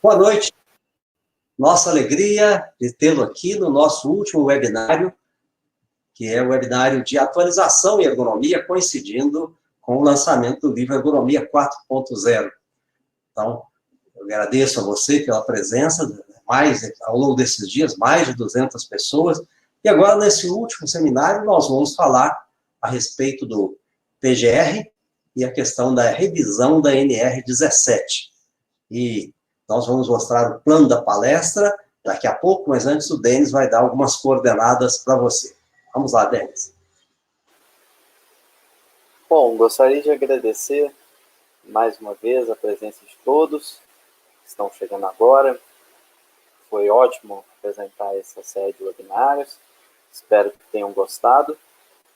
Boa noite. Nossa alegria de tê-lo aqui no nosso último webinário, que é o webinário de atualização em ergonomia, coincidindo com o lançamento do livro Ergonomia 4.0. Então, eu agradeço a você pela presença, ao longo desses dias, mais de 200 pessoas. E agora, nesse último seminário, nós vamos falar a respeito do PGR e a questão da revisão da NR17. E nós vamos mostrar o plano da palestra daqui a pouco, mas antes o Denis vai dar algumas coordenadas para você. Vamos lá, Denis. Bom, gostaria de agradecer mais uma vez a presença de todos que estão chegando agora. Foi ótimo apresentar essa série de webinários. Espero que tenham gostado.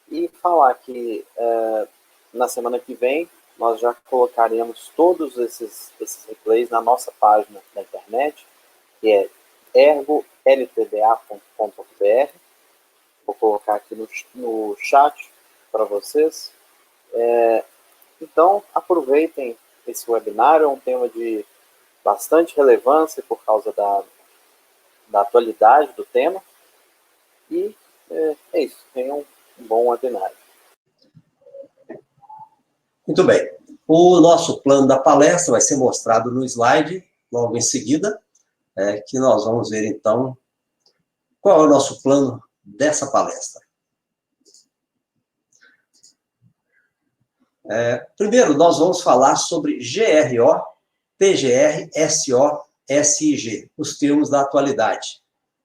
E falar que na semana que vem nós já colocaremos todos esses replays na nossa página da internet, que é ergoltda.com.br. Vou colocar aqui no chat para vocês. Então, aproveitem esse webinário, é um tema de bastante relevância por causa da atualidade do tema. E é isso, tenham um bom webinário. Muito bem. O nosso plano da palestra vai ser mostrado no slide, logo em seguida, que nós vamos ver, então, qual é o nosso plano dessa palestra. Primeiro, nós vamos falar sobre GRO, PGR, SO, SIG, os termos da atualidade.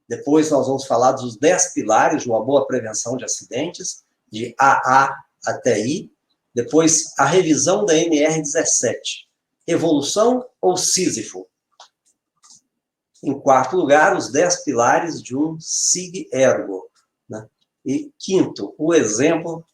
Depois, nós vamos falar dos 10 pilares de uma boa prevenção de acidentes, de AA até I. Depois, a revisão da NR17. Evolução ou Sísifo? Em quarto lugar, os 10 pilares de um SIG-Ergo. Né? E quinto, um exemplo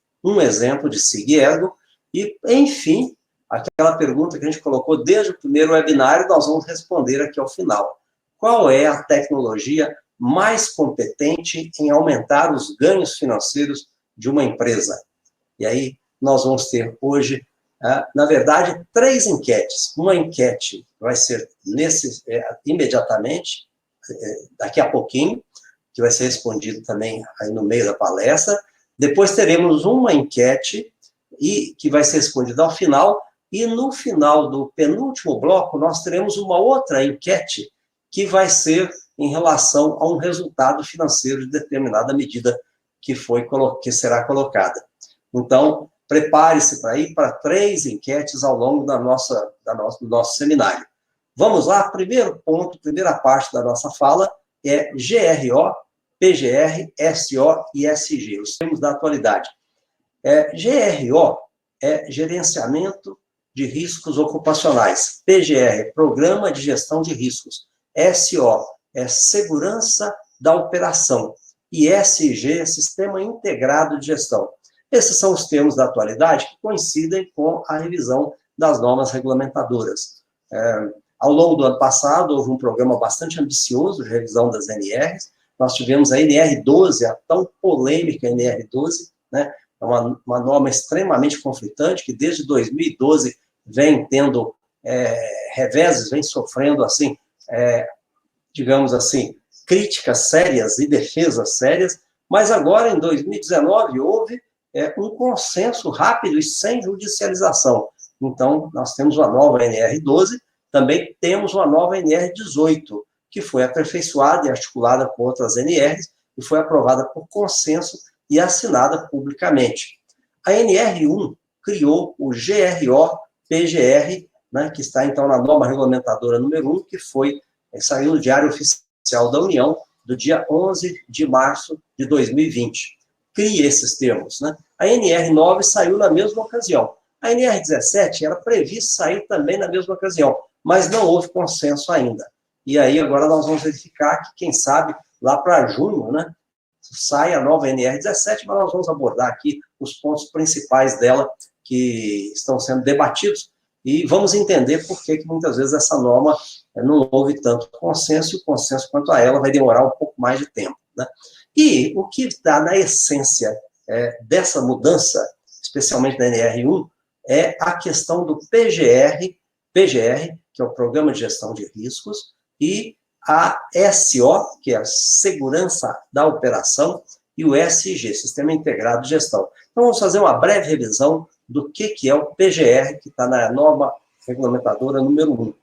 de SIG-Ergo. E, enfim, aquela pergunta que a gente colocou desde o primeiro webinário, nós vamos responder aqui ao final. Qual é a tecnologia mais competente em aumentar os ganhos financeiros de uma empresa? E aí, nós vamos ter hoje, na verdade, 3 enquetes. Uma enquete vai ser imediatamente, daqui a pouquinho, que vai ser respondido também aí no meio da palestra. Depois teremos uma enquete, que vai ser respondida ao final, e no final do penúltimo bloco, nós teremos uma outra enquete, que vai ser em relação a um resultado financeiro de determinada medida que será colocada. Então, prepare-se para ir para 3 enquetes ao longo do nosso seminário. Vamos lá, primeiro ponto, primeira parte da nossa fala é GRO, PGR, SO e SG, os termos da atualidade. GRO é Gerenciamento de Riscos Ocupacionais, PGR, Programa de Gestão de Riscos, SO é Segurança da Operação e SG é Sistema Integrado de Gestão. Esses são os termos da atualidade que coincidem com a revisão das normas regulamentadoras. Ao longo do ano passado, houve um programa bastante ambicioso de revisão das NRs. Nós tivemos a NR12, a tão polêmica NR12, né? É uma norma extremamente conflitante, que desde 2012 vem tendo reveses, vem sofrendo, assim, digamos assim, críticas sérias e defesas sérias, mas agora, em 2019, houve um consenso rápido e sem judicialização. Então, nós temos uma nova NR12, também temos uma nova NR18, que foi aperfeiçoada e articulada com outras NRs, e foi aprovada por consenso e assinada publicamente. A NR1 criou o GRO-PGR, né, que está, então, na norma regulamentadora número 1, que saiu no Diário Oficial da União, do dia 11 de março de 2020. Cria esses termos, né? A NR9 saiu na mesma ocasião. A NR17 era prevista sair também na mesma ocasião, mas não houve consenso ainda. E aí, agora nós vamos verificar que, quem sabe, lá para junho, né, sai a nova NR17, mas nós vamos abordar aqui os pontos principais dela que estão sendo debatidos e vamos entender por que muitas vezes essa norma não houve tanto consenso, e o consenso quanto a ela vai demorar um pouco mais de tempo, né? E o que está na essência dessa mudança, especialmente da NR1, é a questão do PGR, que é o Programa de Gestão de Riscos, e a SO, que é a Segurança da Operação, e o SIG, Sistema Integrado de Gestão. Então, vamos fazer uma breve revisão do que é o PGR, que está na norma regulamentadora número 1.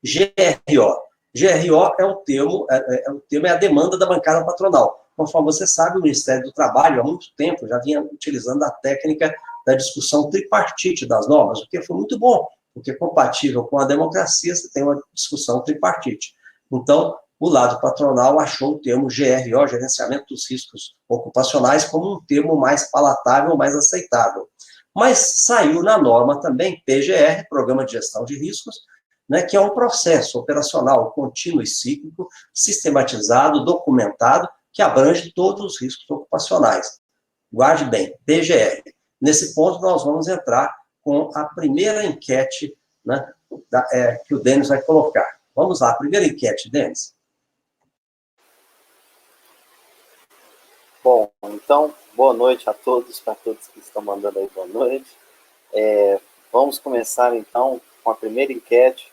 GRO. GRO é o termo, é a demanda da bancada patronal. Conforme você sabe, o Ministério do Trabalho, há muito tempo, já vinha utilizando a técnica da discussão tripartite das normas, o que foi muito bom, porque compatível com a democracia, você tem uma discussão tripartite. Então, o lado patronal achou o termo GRO, Gerenciamento dos Riscos Ocupacionais, como um termo mais palatável, mais aceitável. Mas saiu na norma também PGR, Programa de Gestão de Riscos, né, que é um processo operacional contínuo e cíclico, sistematizado, documentado, que abrange todos os riscos ocupacionais. Guarde bem, PGR. Nesse ponto, nós vamos entrar com a primeira enquete, né, que o Denis vai colocar. Vamos lá, primeira enquete, Denis. Bom, então, boa noite a todos, para todos que estão mandando aí boa noite. Vamos começar, então, com a primeira enquete.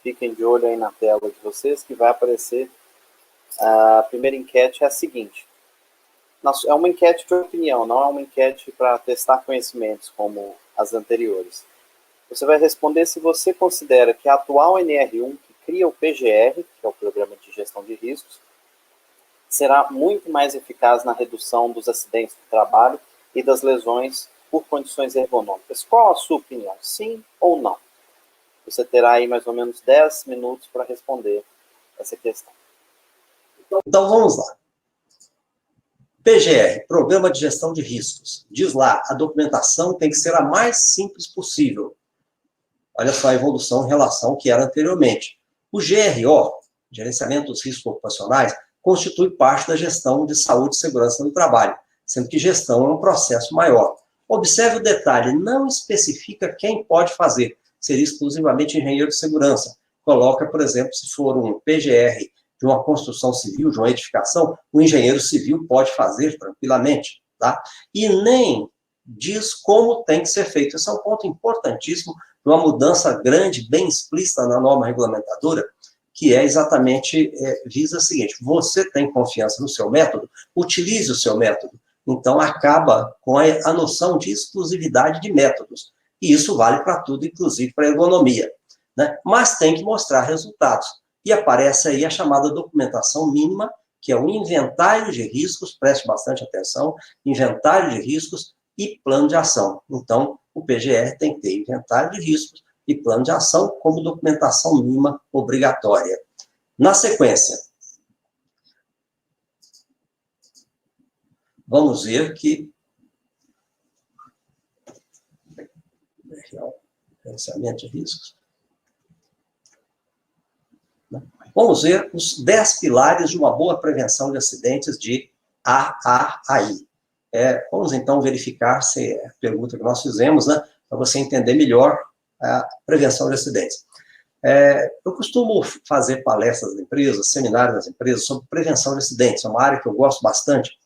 Fiquem de olho aí na tela de vocês, que vai aparecer. A primeira enquete é a seguinte. É uma enquete de opinião, não é uma enquete para testar conhecimentos, como as anteriores. Você vai responder se você considera que a atual NR1, que cria o PGR, que é o Programa de Gestão de Riscos, será muito mais eficaz na redução dos acidentes de trabalho e das lesões por condições ergonômicas. Qual a sua opinião? Sim ou não? Você terá aí mais ou menos 10 minutos para responder essa questão. Então, vamos lá. PGR, Programa de Gestão de Riscos. Diz lá, a documentação tem que ser a mais simples possível. Olha só a evolução em relação ao que era anteriormente. O GRO, Gerenciamento dos Riscos Ocupacionais, constitui parte da gestão de saúde e segurança no trabalho, sendo que gestão é um processo maior. Observe o detalhe, não especifica quem pode fazer, seria exclusivamente engenheiro de segurança. Coloca, por exemplo, se for um PGR de uma construção civil, de uma edificação, o engenheiro civil pode fazer tranquilamente, tá? E nem diz como tem que ser feito. Esse é um ponto importantíssimo, de uma mudança grande, bem explícita na norma regulamentadora, que é exatamente, visa o seguinte, você tem confiança no seu método, utilize o seu método. Então, acaba com a noção de exclusividade de métodos. E isso vale para tudo, inclusive para a ergonomia, né? Mas tem que mostrar resultados. E aparece aí a chamada documentação mínima, que é o inventário de riscos, preste bastante atenção, inventário de riscos e plano de ação. Então, o PGR tem que ter inventário de riscos e plano de ação como documentação mínima obrigatória. Na sequência, vamos ver que gerenciamento de riscos. Vamos ver os 10 pilares de uma boa prevenção de acidentes de AAI. Vamos, então, verificar se é a pergunta que nós fizemos, né, para você entender melhor a prevenção de acidentes. Eu costumo fazer palestras nas empresas, seminários nas empresas sobre prevenção de acidentes, é uma área que eu gosto bastante,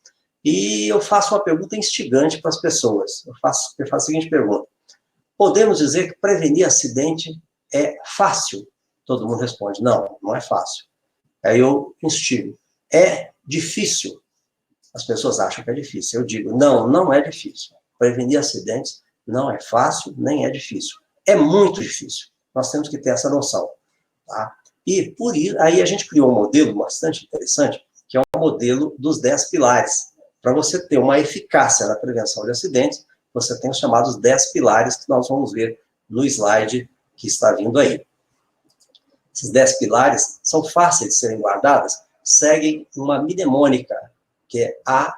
e eu faço uma pergunta instigante para as pessoas. Eu faço a seguinte pergunta: podemos dizer que prevenir acidente é fácil? Todo mundo responde, não, não é fácil. Aí eu instigo, é difícil? As pessoas acham que é difícil. Eu digo, não, não é difícil. Prevenir acidentes não é fácil, nem é difícil. É muito difícil. Nós temos que ter essa noção. Tá? E por isso, aí a gente criou um modelo bastante interessante, que é o modelo dos 10 pilares. Para você ter uma eficácia na prevenção de acidentes, você tem os chamados 10 pilares, que nós vamos ver no slide que está vindo aí. Esses 10 pilares são fáceis de serem guardados, seguem uma mnemônica, que é A,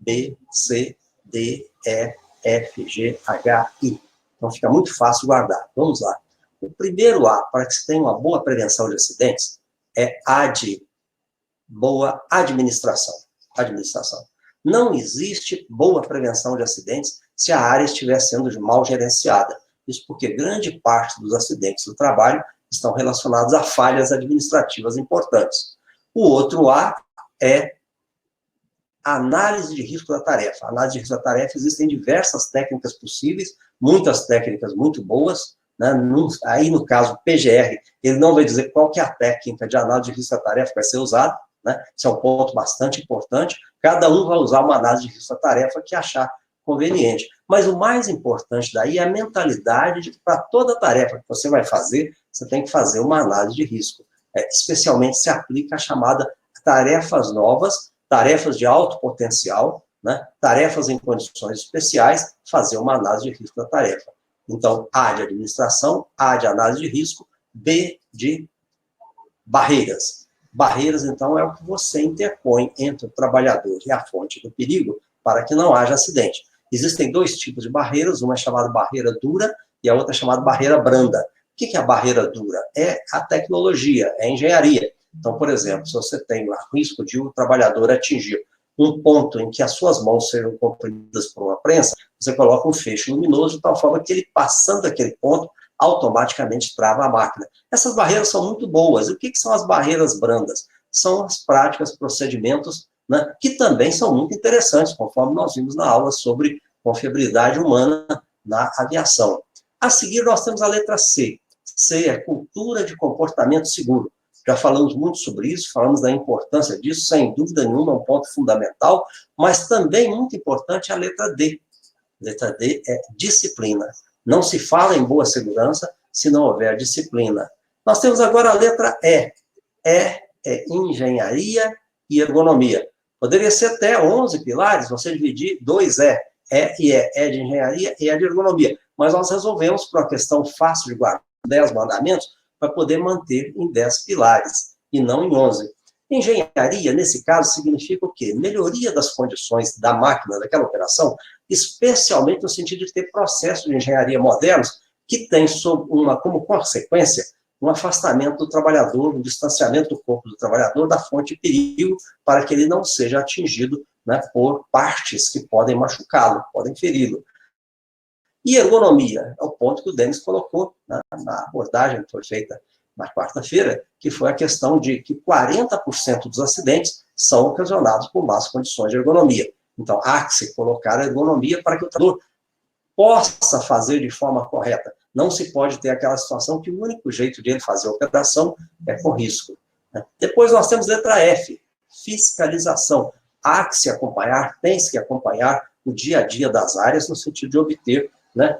B, C, D, E, F, G, H, I. Então fica muito fácil guardar. Vamos lá. O primeiro A, para que se tenha uma boa prevenção de acidentes, é A de boa administração. Administração. Não existe boa prevenção de acidentes se a área estiver sendo mal gerenciada. Isso porque grande parte dos acidentes do trabalho estão relacionados a falhas administrativas importantes. O outro A é análise de risco da tarefa. Análise de risco da tarefa, existem diversas técnicas possíveis, muitas técnicas muito boas, né? Aí, no caso, o PGR, ele não vai dizer qual que é a técnica de análise de risco da tarefa que vai ser usada, né? Isso é um ponto bastante importante. Cada um vai usar uma análise de risco da tarefa que achar conveniente. Mas o mais importante daí é a mentalidade de que para toda tarefa que você vai fazer, você tem que fazer uma análise de risco. Especialmente se aplica a chamada tarefas novas, tarefas de alto potencial, né? Tarefas em condições especiais, fazer uma análise de risco da tarefa. Então, A de administração, A de análise de risco, B de barreiras. Barreiras, então, é o que você interpõe entre o trabalhador e a fonte do perigo para que não haja acidente. Existem dois tipos de barreiras, uma é chamada barreira dura e a outra é chamada barreira branda. O que é a barreira dura? É a tecnologia, é a engenharia. Então, por exemplo, se você tem o risco de o trabalhador atingir um ponto em que as suas mãos sejam comprimidas por uma prensa, você coloca um feixe luminoso de tal forma que ele, passando aquele ponto, automaticamente trava a máquina. Essas barreiras são muito boas. E o que são as barreiras brandas? São as práticas, procedimentos, né, que também são muito interessantes, conforme nós vimos na aula sobre confiabilidade humana na aviação. A seguir, nós temos a letra C. C é cultura de comportamento seguro. Já falamos muito sobre isso, falamos da importância disso, sem dúvida nenhuma, é um ponto fundamental, mas também muito importante é a letra D. A letra D é disciplina. Não se fala em boa segurança se não houver disciplina. Nós temos agora a letra E. E é engenharia e ergonomia. Poderia ser até 11 pilares, você dividir 2 E. E e é de engenharia e é de ergonomia. Mas nós resolvemos, por uma questão fácil de guardar, 10 mandamentos, para poder manter em 10 pilares, e não em 11. Engenharia, nesse caso, significa o quê? Melhoria das condições da máquina, daquela operação, especialmente no sentido de ter processos de engenharia modernos que têm como consequência um afastamento do trabalhador, um distanciamento do corpo do trabalhador da fonte de perigo para que ele não seja atingido, né, por partes que podem machucá-lo, podem feri-lo. E ergonomia, é o ponto que o Denis colocou na abordagem que foi feita na quarta-feira, que foi a questão de que 40% dos acidentes são ocasionados por más condições de ergonomia. Então, há que se colocar a ergonomia para que o trabalhador possa fazer de forma correta. Não se pode ter aquela situação que o único jeito de ele fazer a operação é com risco. Depois nós temos letra F, fiscalização. Há que se acompanhar, tem-se que acompanhar o dia a dia das áreas no sentido de obter, né,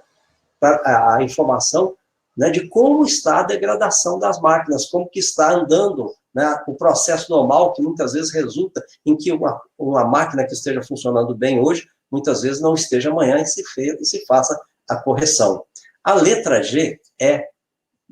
a informação, né, de como está a degradação das máquinas, como que está andando, né, o processo normal, que muitas vezes resulta em que uma máquina que esteja funcionando bem hoje, muitas vezes não esteja amanhã e se faça a correção. A letra G é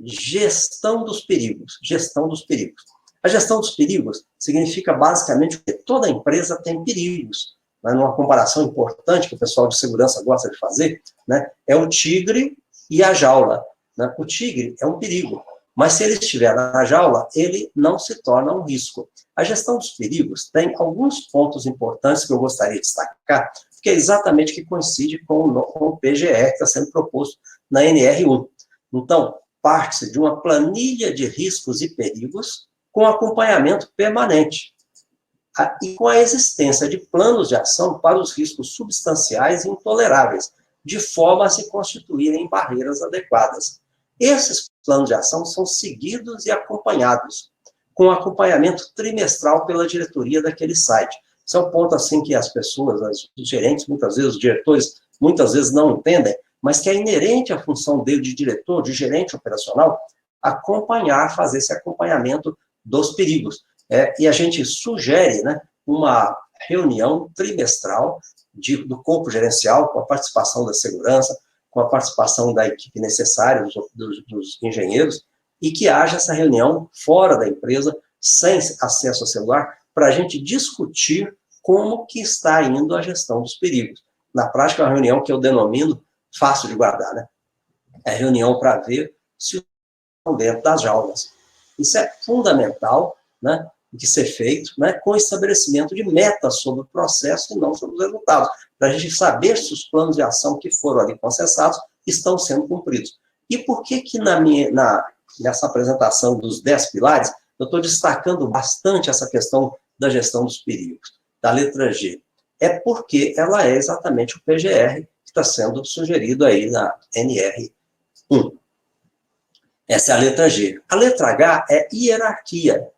gestão dos perigos. Gestão dos perigos. A gestão dos perigos significa basicamente que toda empresa tem perigos. Né, numa comparação importante que o pessoal de segurança gosta de fazer, né, é o tigre e a jaula. Né? O tigre é um perigo, mas se ele estiver na jaula, ele não se torna um risco. A gestão dos perigos tem alguns pontos importantes que eu gostaria de destacar, que é exatamente que coincide com o PGR que está sendo proposto na NR1. Então, parte-se de uma planilha de riscos e perigos com acompanhamento permanente e com a existência de planos de ação para os riscos substanciais e intoleráveis, de forma a se constituírem barreiras adequadas. Esses planos de ação são seguidos e acompanhados, com acompanhamento trimestral pela diretoria daquele site. Isso é um ponto assim que as pessoas, os gerentes, muitas vezes, os diretores, muitas vezes não entendem, mas que é inerente à função dele de diretor, de gerente operacional, acompanhar, fazer esse acompanhamento dos perigos. E a gente sugere, né, uma reunião trimestral do corpo gerencial, com a participação da segurança, com a participação da equipe necessária, dos engenheiros, e que haja essa reunião fora da empresa, sem acesso ao celular, para a gente discutir como que está indo a gestão dos perigos. Na prática, é uma reunião que eu denomino fácil de guardar, né? É reunião para ver se estão dentro das jaulas. Isso é fundamental, né, de ser feito, né, com estabelecimento de metas sobre o processo e não sobre os resultados, para a gente saber se os planos de ação que foram ali consensados estão sendo cumpridos. E por que nessa apresentação dos 10 pilares, eu estou destacando bastante essa questão da gestão dos perigos, da letra G? É porque ela é exatamente o PGR que está sendo sugerido aí na NR1. Essa é a letra G. A letra H é hierarquia.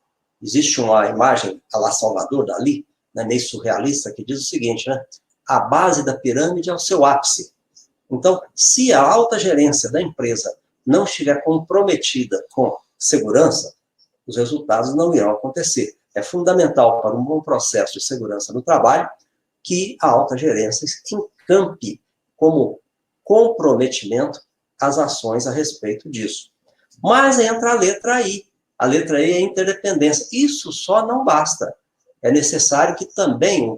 Existe uma imagem à la Salvador Dalí, né, meio surrealista, que diz o seguinte, né? A base da pirâmide é o seu ápice. Então, se a alta gerência da empresa não estiver comprometida com segurança, os resultados não irão acontecer. É fundamental para um bom processo de segurança no trabalho que a alta gerência encampe como comprometimento as ações a respeito disso. Mas entra a letra I. A letra I é interdependência. Isso só não basta. É necessário que também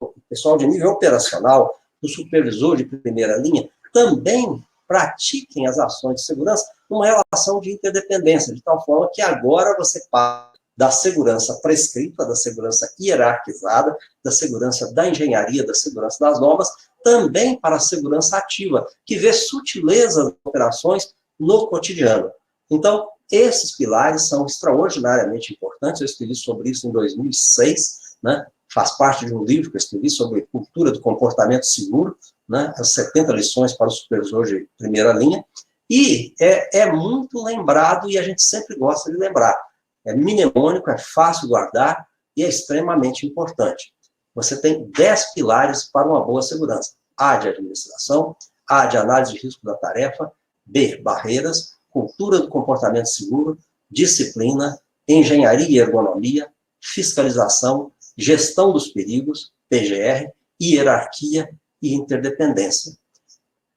o pessoal de nível operacional, o supervisor de primeira linha, também pratiquem as ações de segurança numa relação de interdependência, de tal forma que agora você passa da segurança prescrita, da segurança hierarquizada, da segurança da engenharia, da segurança das normas, também para a segurança ativa, que vê sutilezas das operações no cotidiano. Então, esses pilares são extraordinariamente importantes. Eu escrevi sobre isso em 2006, né? Faz parte de um livro que eu escrevi sobre cultura do comportamento seguro, né? As 70 lições para o supervisor de primeira linha, e é muito lembrado, e a gente sempre gosta de lembrar. É mnemônico, é fácil guardar, e é extremamente importante. Você tem 10 pilares para uma boa segurança. A de administração, A de análise de risco da tarefa, B, barreiras, cultura do comportamento seguro, disciplina, engenharia e ergonomia, fiscalização, gestão dos perigos, PGR, hierarquia e interdependência.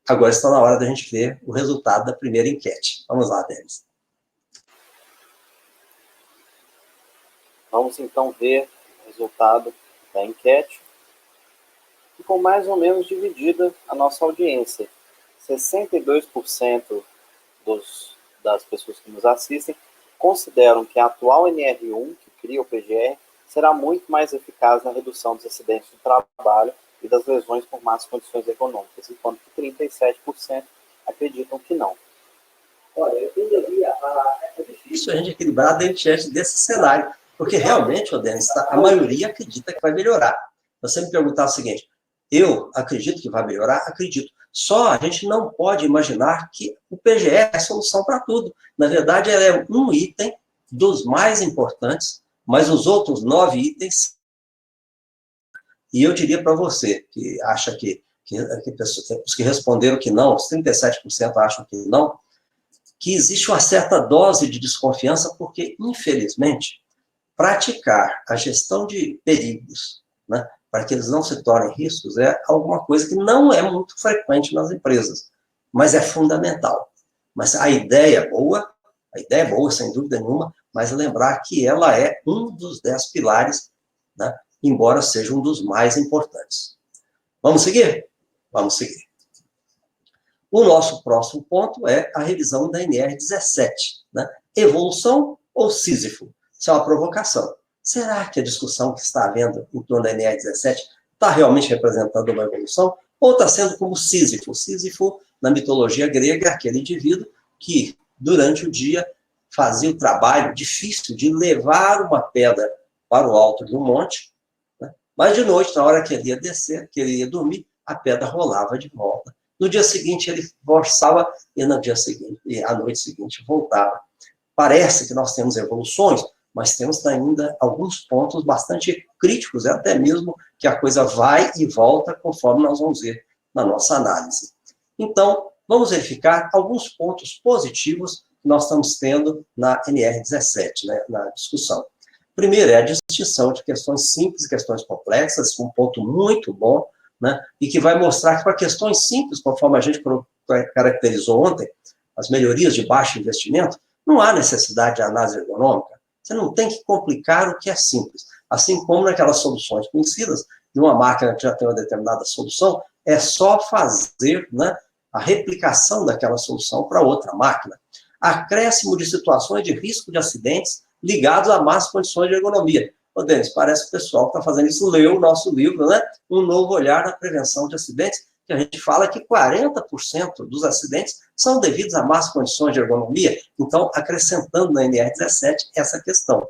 Agora está na hora da gente ver o resultado da primeira enquete. Vamos lá, Denis. Vamos então ver o resultado da enquete. Ficou mais ou menos dividida a nossa audiência. 62% das pessoas que nos assistem consideram que a atual NR1, que cria o PGR, será muito mais eficaz na redução dos acidentes de trabalho e das lesões por más condições econômicas, enquanto que 37% acreditam que não. Olha, eu entenderia, é difícil a gente equilibrar diante desse cenário, porque realmente, Denis, a maioria acredita que vai melhorar. Você me perguntar o seguinte, eu acredito que vai melhorar? Acredito. Só a gente não pode imaginar que o PGR é a solução para tudo. Na verdade, ela é um item dos mais importantes, mas os outros 9 itens... E eu diria para você, que acha que os que responderam que não, os 37% acham que não, que existe uma certa dose de desconfiança, porque, infelizmente, praticar a gestão de perigos, né, para que eles não se tornem riscos, é alguma coisa que não é muito frequente nas empresas, mas é fundamental. Mas a ideia é boa, sem dúvida nenhuma, mas lembrar que ela é um dos 10 pilares, né, embora seja um dos mais importantes. Vamos seguir? Vamos seguir. O nosso próximo ponto é a revisão da NR17, né? Evolução ou Sísifo? Isso é uma provocação. Será que a discussão que está havendo em torno da NR17 está realmente representando uma evolução? Ou está sendo como Sísifo? Sísifo, na mitologia grega, é aquele indivíduo que, durante o dia, fazia o trabalho difícil de levar uma pedra para o alto de um monte, né? Mas de noite, na hora que ele ia descer, que ele ia dormir, a pedra rolava de volta. No dia seguinte, ele forçava, e no dia seguinte, e à noite seguinte, voltava. Parece que nós temos evoluções, mas temos ainda alguns pontos bastante críticos, até mesmo que a coisa vai e volta conforme nós vamos ver na nossa análise. Então, vamos verificar alguns pontos positivos que nós estamos tendo na NR17, né, na discussão. Primeiro é a distinção de questões simples e questões complexas, um ponto muito bom, né, e que vai mostrar que para questões simples, conforme a gente caracterizou ontem, as melhorias de baixo investimento, não há necessidade de análise ergonômica. Você não tem que complicar o que é simples. Assim como naquelas soluções conhecidas, de uma máquina que já tem uma determinada solução, é só fazer, né, a replicação daquela solução para outra máquina. Acréscimo de situações de risco de acidentes ligados a más condições de ergonomia. Ô, Denis, parece que o pessoal que está fazendo isso leu o nosso livro, né? Um novo olhar na prevenção de acidentes, que a gente fala que 40% dos acidentes são devidos a más condições de ergonomia. Então, acrescentando na NR17 essa questão.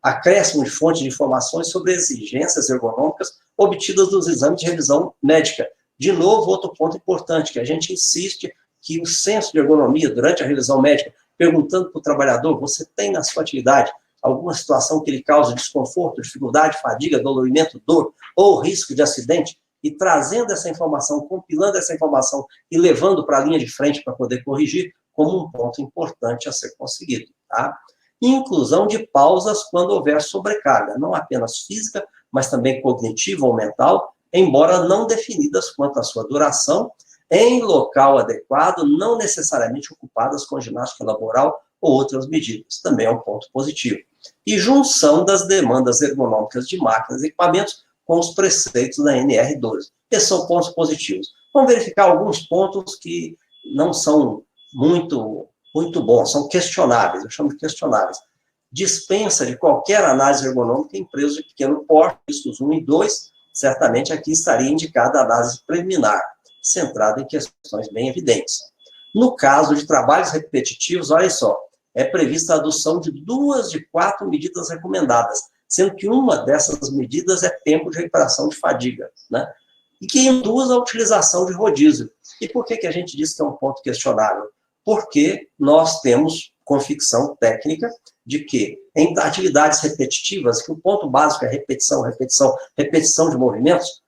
Acréscimo de fonte de informações sobre exigências ergonômicas obtidas nos exames de revisão médica. De novo, outro ponto importante, que a gente insiste que o senso de ergonomia durante a revisão médica perguntando para o trabalhador, você tem na sua atividade alguma situação que lhe cause desconforto, dificuldade, fadiga, dolorimento, dor ou risco de acidente, e trazendo essa informação, compilando essa informação e levando para a linha de frente para poder corrigir, como um ponto importante a ser conseguido, tá? Inclusão de pausas quando houver sobrecarga, não apenas física, mas também cognitiva ou mental, embora não definidas quanto à sua duração, em local adequado, não necessariamente ocupadas com ginástica laboral ou outras medidas. Também é um ponto positivo. E junção das demandas ergonômicas de máquinas e equipamentos com os preceitos da NR12. Esses são pontos positivos. Vamos verificar alguns pontos que não são muito bons, são questionáveis, eu chamo de questionáveis. Dispensa de qualquer análise ergonômica em empresas de pequeno porte, riscos 1 e 2, certamente aqui estaria indicada a análise preliminar, centrada em questões bem evidentes. No caso de trabalhos repetitivos, olha só, é prevista a adoção de 2 de 4 medidas recomendadas, sendo que uma dessas medidas é tempo de recuperação de fadiga, né? E que induz a utilização de rodízio. E por que a gente diz que é um ponto questionável? Porque nós temos convicção técnica de que em atividades repetitivas, que o ponto básico é repetição, repetição, repetição de movimentos,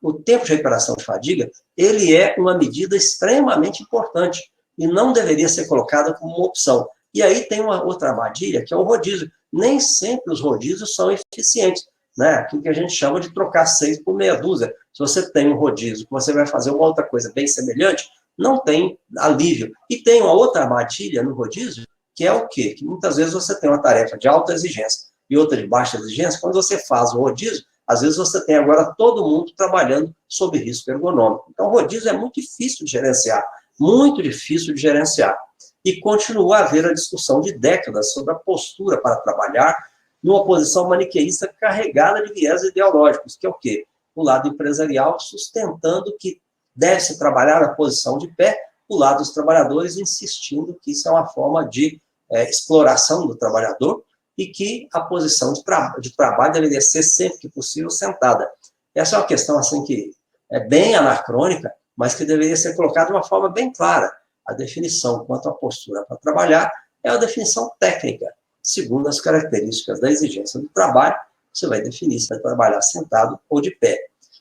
o tempo de recuperação de fadiga, ele é uma medida extremamente importante e não deveria ser colocada como uma opção. E aí tem uma outra armadilha, que é o rodízio. Nem sempre os rodízios são eficientes, né? Aquilo que a gente chama de trocar 6 por meia dúzia. Se você tem um rodízio que você vai fazer uma outra coisa bem semelhante, não tem alívio. E tem uma outra armadilha no rodízio, que é o quê? Que muitas vezes você tem uma tarefa de alta exigência e outra de baixa exigência. Quando você faz o rodízio, às vezes você tem agora todo mundo trabalhando sob risco ergonômico. Então, o rodízio é muito difícil de gerenciar, muito difícil de gerenciar. E continua a haver a discussão de décadas sobre a postura para trabalhar numa posição maniqueísta carregada de viés ideológicos, que é o quê? O lado empresarial sustentando que deve-se trabalhar na posição de pé, o lado dos trabalhadores insistindo que isso é uma forma de exploração do trabalhador e que a posição de trabalho deveria ser, sempre que possível, sentada. Essa é uma questão assim, que é bem anacrônica, mas que deveria ser colocada de uma forma bem clara. A definição quanto à postura para trabalhar é uma definição técnica. Segundo as características da exigência do trabalho, você vai definir se vai trabalhar sentado ou de pé.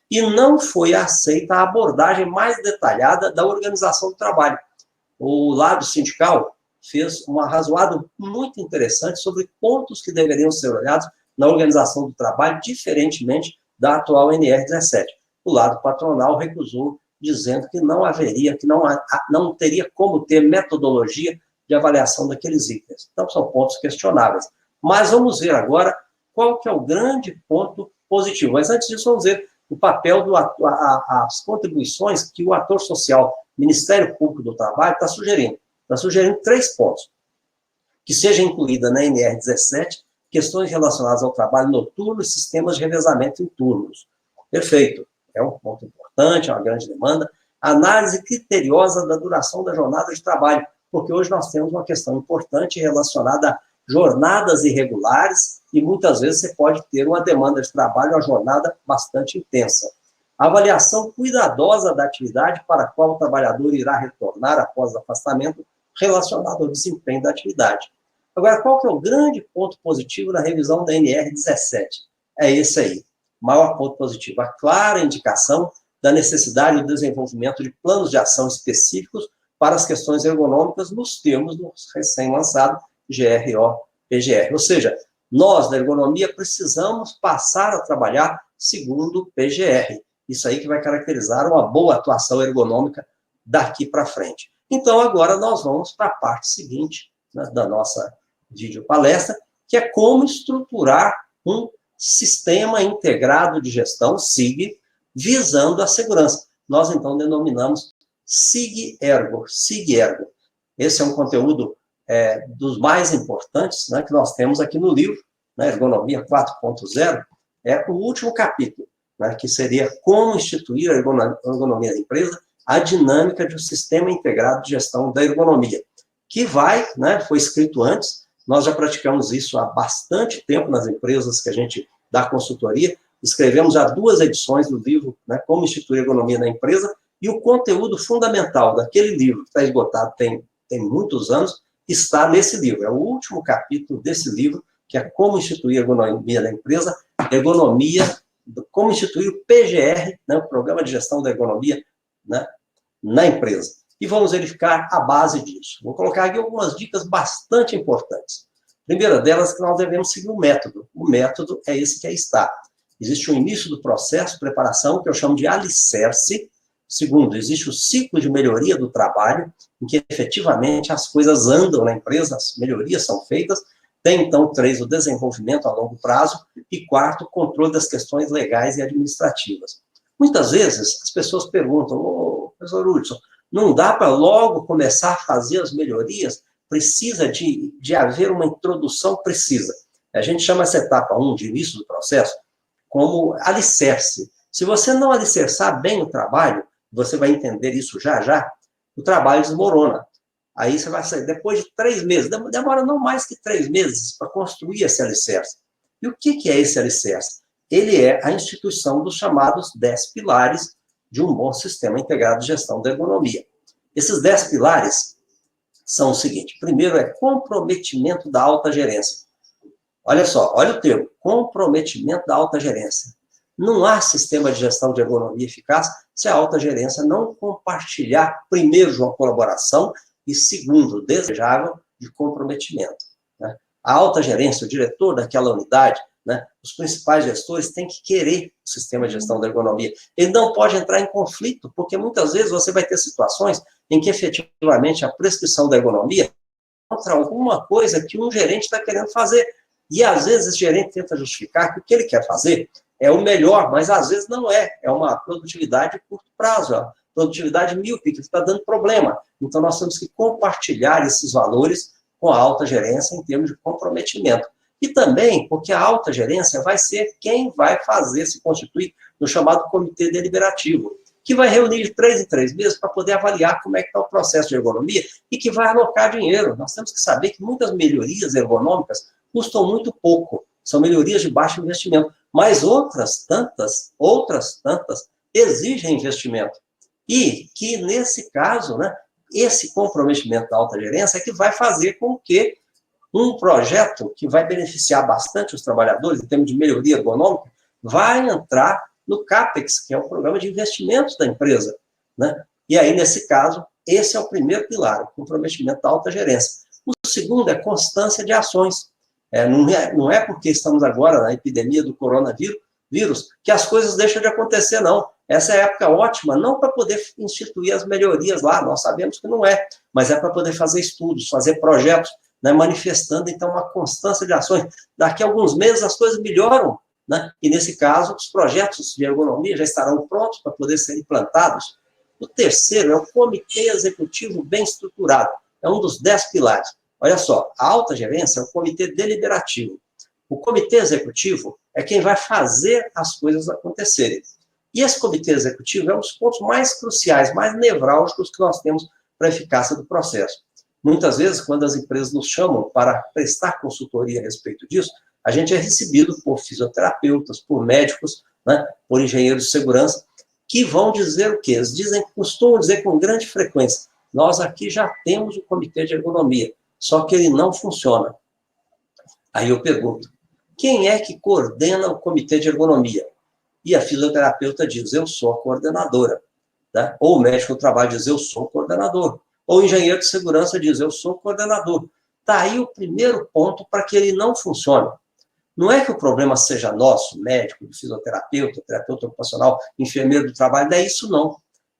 E não foi aceita a abordagem mais detalhada da organização do trabalho. O lado sindical fez um arrazoado muito interessante sobre pontos que deveriam ser olhados na organização do trabalho, diferentemente da atual NR17. O lado patronal recusou, dizendo que não haveria, que não teria como ter metodologia de avaliação daqueles itens. Então, são pontos questionáveis. Mas vamos ver agora qual que é o grande ponto positivo. Mas antes disso, vamos ver o papel as contribuições que o ator social, Ministério Público do Trabalho, está sugerindo. Está sugerindo 3 pontos. Que seja incluída na NR17 questões relacionadas ao trabalho noturno e sistemas de revezamento em turnos. Perfeito. É um ponto importante, é uma grande demanda. Análise criteriosa da duração da jornada de trabalho, porque hoje nós temos uma questão importante relacionada a jornadas irregulares e muitas vezes você pode ter uma demanda de trabalho, uma jornada bastante intensa. Avaliação cuidadosa da atividade para a qual o trabalhador irá retornar após o afastamento relacionado ao desempenho da atividade. Agora, qual que é o grande ponto positivo na revisão da NR17? É esse aí. Maior ponto positivo, a clara indicação da necessidade do desenvolvimento de planos de ação específicos para as questões ergonômicas nos termos do recém-lançado GRO-PGR. Ou seja, nós, da ergonomia, precisamos passar a trabalhar segundo o PGR. Isso aí que vai caracterizar uma boa atuação ergonômica daqui para frente. Então, agora nós vamos para a parte seguinte, né, da nossa videopalestra, que é como estruturar um Sistema Integrado de Gestão, SIG, visando a segurança. Nós, então, denominamos SIG-Ergo. Esse é um conteúdo dos mais importantes, né, que nós temos aqui no livro, né, Ergonomia 4.0, é o último capítulo, né, que seria como instituir a ergonomia da empresa, a dinâmica de um Sistema Integrado de Gestão da Ergonomia, que vai, né, foi escrito antes. Nós já praticamos isso há bastante tempo nas empresas que a gente dá consultoria. Escrevemos já 2 edições do livro, né, Como Instituir a Ergonomia na Empresa, e o conteúdo fundamental daquele livro, que está esgotado tem muitos anos, está nesse livro. É o último capítulo desse livro, que é Como Instituir Ergonomia na Empresa, como instituir o PGR, né, o Programa de Gestão da Ergonomia, né, na empresa. E vamos verificar a base disso. Vou colocar aqui algumas dicas bastante importantes. A primeira delas é que nós devemos seguir o método. O método é esse que aí está. Existe o início do processo de preparação, que eu chamo de alicerce. Segundo, existe o ciclo de melhoria do trabalho, em que efetivamente as coisas andam na empresa, as melhorias são feitas. Tem, então, 3, o desenvolvimento a longo prazo. E 4, o controle das questões legais e administrativas. Muitas vezes, as pessoas perguntam, professor Hudson, não dá para logo começar a fazer as melhorias? Precisa de haver uma introdução? Precisa. A gente chama essa etapa 1, de início do processo, como alicerce. Se você não alicerçar bem o trabalho, você vai entender isso já, o trabalho desmorona. Aí você vai sair, depois de 3 meses, demora não mais que 3 meses para construir esse alicerce. E o que é esse alicerce? Ele é a instituição dos chamados 10 pilares de um bom sistema integrado de gestão da ergonomia. Esses 10 pilares são o seguinte: primeiro é comprometimento da alta gerência. Olha só, olha o termo, comprometimento da alta gerência. Não há sistema de gestão de ergonomia eficaz se a alta gerência não compartilhar, primeiro, de uma colaboração, e segundo, desejável, de comprometimento. Né? A alta gerência, o diretor daquela unidade, né, os principais gestores têm que querer o sistema de gestão da ergonomia. Ele não pode entrar em conflito, porque muitas vezes você vai ter situações em que efetivamente a prescrição da ergonomia contra alguma coisa que um gerente está querendo fazer. E às vezes esse gerente tenta justificar que o que ele quer fazer é o melhor, mas às vezes não é. É uma produtividade de curto prazo, ó, produtividade míope, que está dando problema. Então nós temos que compartilhar esses valores com a alta gerência em termos de comprometimento. E também porque a alta gerência vai ser quem vai se constituir no chamado comitê deliberativo, que vai reunir de 3 em 3 meses para poder avaliar como é que está o processo de ergonomia e que vai alocar dinheiro. Nós temos que saber que muitas melhorias ergonômicas custam muito pouco, são melhorias de baixo investimento, mas outras tantas exigem investimento. E que, nesse caso, né, esse comprometimento da alta gerência é que vai fazer com que um projeto que vai beneficiar bastante os trabalhadores, em termos de melhoria ergonômica, vai entrar no CAPEX, que é o programa de investimentos da empresa. Né? E aí, nesse caso, esse é o primeiro pilar, o comprometimento da alta gerência. O segundo é constância de ações. Não é porque estamos agora na epidemia do coronavírus que as coisas deixam de acontecer, não. Essa é a época ótima, não para poder instituir as melhorias lá, nós sabemos que não é, mas é para poder fazer estudos, fazer projetos, né, manifestando, então, uma constância de ações. Daqui a alguns meses as coisas melhoram, né? E, nesse caso, os projetos de ergonomia já estarão prontos para poder ser implantados. O terceiro é o comitê executivo bem estruturado. É um dos 10 pilares. Olha só, a alta gerência é o comitê deliberativo. O comitê executivo é quem vai fazer as coisas acontecerem. E esse comitê executivo é um dos pontos mais cruciais, mais nevrálgicos que nós temos para a eficácia do processo. Muitas vezes, quando as empresas nos chamam para prestar consultoria a respeito disso, a gente é recebido por fisioterapeutas, por médicos, né, por engenheiros de segurança, que vão dizer o quê? Eles costumam dizer com grande frequência: nós aqui já temos o comitê de ergonomia, só que ele não funciona. Aí eu pergunto: quem é que coordena o comitê de ergonomia? E a fisioterapeuta diz: eu sou a coordenadora. Né? Ou o médico do trabalho diz: eu sou o coordenador. Ou o engenheiro de segurança diz: eu sou o coordenador. Está aí o primeiro ponto para que ele não funcione. Não é que o problema seja nosso, médico, fisioterapeuta, terapeuta ocupacional, enfermeiro do trabalho, não é isso não.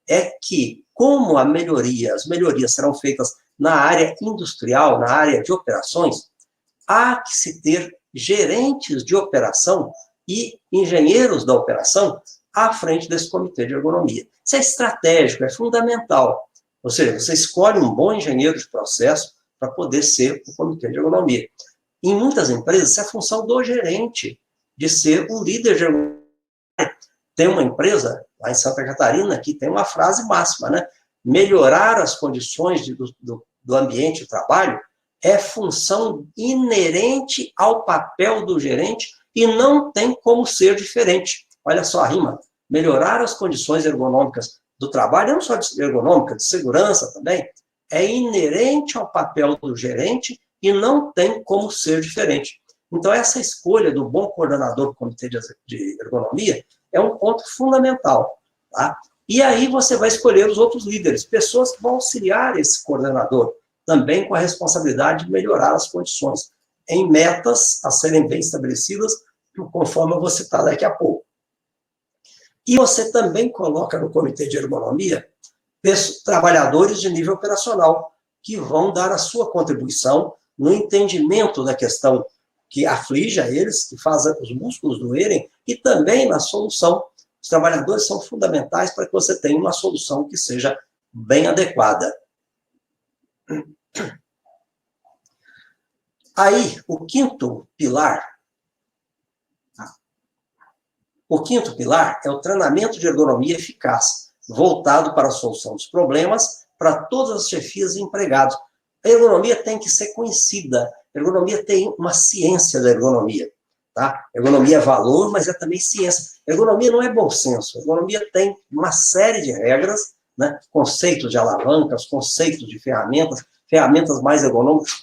É que, como as melhorias serão feitas na área industrial, na área de operações, há que se ter gerentes de operação e engenheiros da operação à frente desse comitê de ergonomia. Isso é estratégico, é fundamental. Ou seja, você escolhe um bom engenheiro de processo para poder ser o comitê de ergonomia. Em muitas empresas, isso é função do gerente, de ser o líder de ergonomia. Tem uma empresa, lá em Santa Catarina, que tem uma frase máxima, né? Melhorar as condições do ambiente de trabalho é função inerente ao papel do gerente e não tem como ser diferente. Olha só a rima. Melhorar as condições ergonômicas do trabalho, não só de ergonômica, de segurança também, é inerente ao papel do gerente e não tem como ser diferente. Então, essa escolha do bom coordenador do comitê de ergonomia é um ponto fundamental. Tá? E aí você vai escolher os outros líderes, pessoas que vão auxiliar esse coordenador, também com a responsabilidade de melhorar as condições, em metas a serem bem estabelecidas, conforme eu vou citar daqui a pouco. E você também coloca no comitê de ergonomia trabalhadores de nível operacional, que vão dar a sua contribuição no entendimento da questão que aflige a eles, que faz os músculos doerem, e também na solução. Os trabalhadores são fundamentais para que você tenha uma solução que seja bem adequada. Aí, o quinto pilar é o treinamento de ergonomia eficaz, voltado para a solução dos problemas para todas as chefias e empregados. A ergonomia tem que ser conhecida. A ergonomia tem uma ciência da ergonomia. Tá? Ergonomia é valor, mas é também ciência. Ergonomia não é bom senso. A ergonomia tem uma série de regras, né? Conceitos de alavancas, conceitos de ferramentas, ferramentas mais ergonômicas,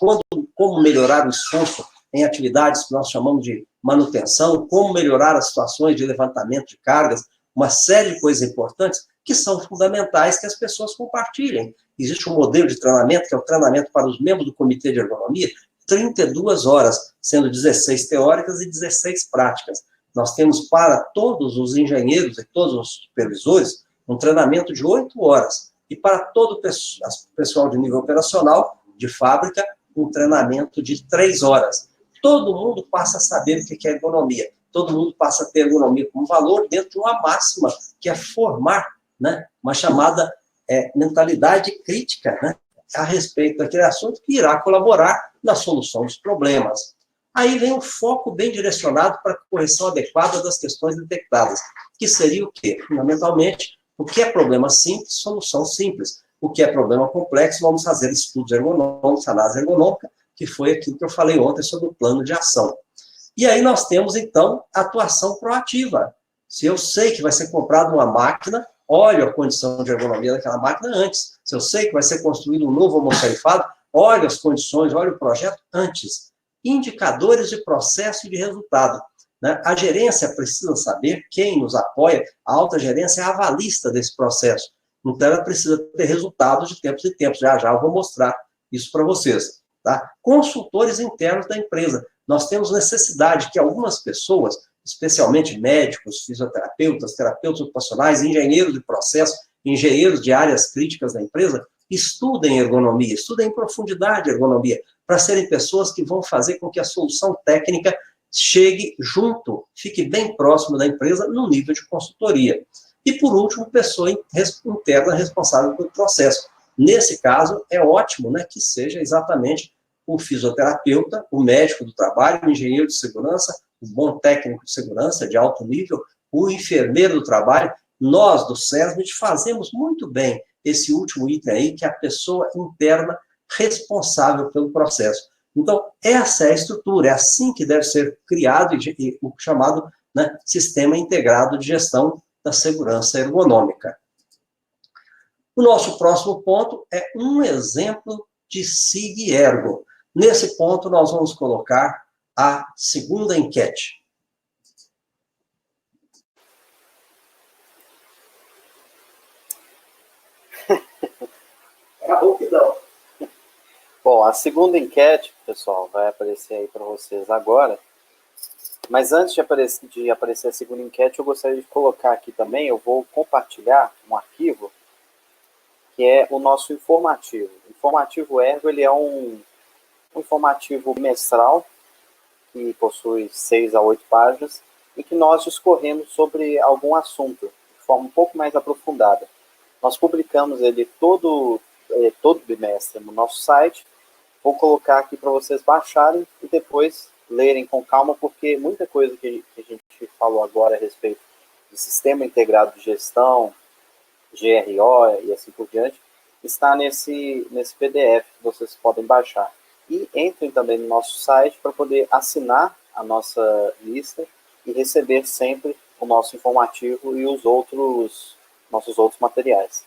como melhorar o esforço em atividades que nós chamamos de manutenção, como melhorar as situações de levantamento de cargas, uma série de coisas importantes que são fundamentais que as pessoas compartilhem. Existe um modelo de treinamento, que é o treinamento para os membros do comitê de ergonomia, 32 horas, sendo 16 teóricas e 16 práticas. Nós temos para todos os engenheiros e todos os supervisores um treinamento de 8 horas. E para todo o pessoal de nível operacional, de fábrica, um treinamento de 3 horas. Todo mundo passa a saber o que é ergonomia. Todo mundo passa a ter ergonomia como valor dentro de uma máxima, que é formar, né, uma chamada mentalidade crítica, né, a respeito daquele assunto que irá colaborar na solução dos problemas. Aí vem um foco bem direcionado para a correção adequada das questões detectadas, que seria o quê? Fundamentalmente, o que é problema simples, solução simples. O que é problema complexo, vamos fazer estudos ergonômicos, análise ergonômica, que foi aquilo que eu falei ontem sobre o plano de ação. E aí nós temos, então, a atuação proativa. Se eu sei que vai ser comprada uma máquina, olho a condição de ergonomia daquela máquina antes. Se eu sei que vai ser construído um novo almoxarifado, olho as condições, olho o projeto antes. Indicadores de processo e de resultado. Né? A gerência precisa saber, quem nos apoia, a alta gerência é a avalista desse processo. Então, ela precisa ter resultados de tempos em tempos. Já eu vou mostrar isso para vocês. Tá? Consultores internos da empresa. Nós temos necessidade que algumas pessoas, especialmente médicos, fisioterapeutas, terapeutas ocupacionais, engenheiros de processo, engenheiros de áreas críticas da empresa, estudem ergonomia, estudem em profundidade ergonomia, para serem pessoas que vão fazer com que a solução técnica chegue junto, fique bem próximo da empresa no nível de consultoria. E, por último, pessoa interna responsável pelo processo. Nesse caso, é ótimo, né, que seja exatamente o fisioterapeuta, o médico do trabalho, o engenheiro de segurança, o bom técnico de segurança de alto nível, o enfermeiro do trabalho. Nós, do SESMIT, fazemos muito bem esse último item aí, que é a pessoa interna responsável pelo processo. Então, essa é a estrutura, é assim que deve ser criado o chamado, né, Sistema Integrado de Gestão da Segurança Ergonômica. O nosso próximo ponto é um exemplo de SIG-Ergo. Nesse ponto, nós vamos colocar a segunda enquete. Acabou que não. Bom, a segunda enquete, pessoal, vai aparecer aí para vocês agora. Mas antes de aparecer a segunda enquete, eu gostaria de colocar aqui também, eu vou compartilhar um arquivo, que é o nosso informativo. O informativo Ergo, ele é um informativo bimestral, que possui 6 a 8 páginas, e que nós discorremos sobre algum assunto, de forma um pouco mais aprofundada. Nós publicamos ele todo bimestre no nosso site. Vou colocar aqui para vocês baixarem e depois lerem com calma, porque muita coisa que a gente falou agora a respeito de Sistema Integrado de Gestão, GRO e assim por diante, está nesse PDF que vocês podem baixar. E entrem também no nosso site para poder assinar a nossa lista e receber sempre o nosso informativo e os nossos outros materiais.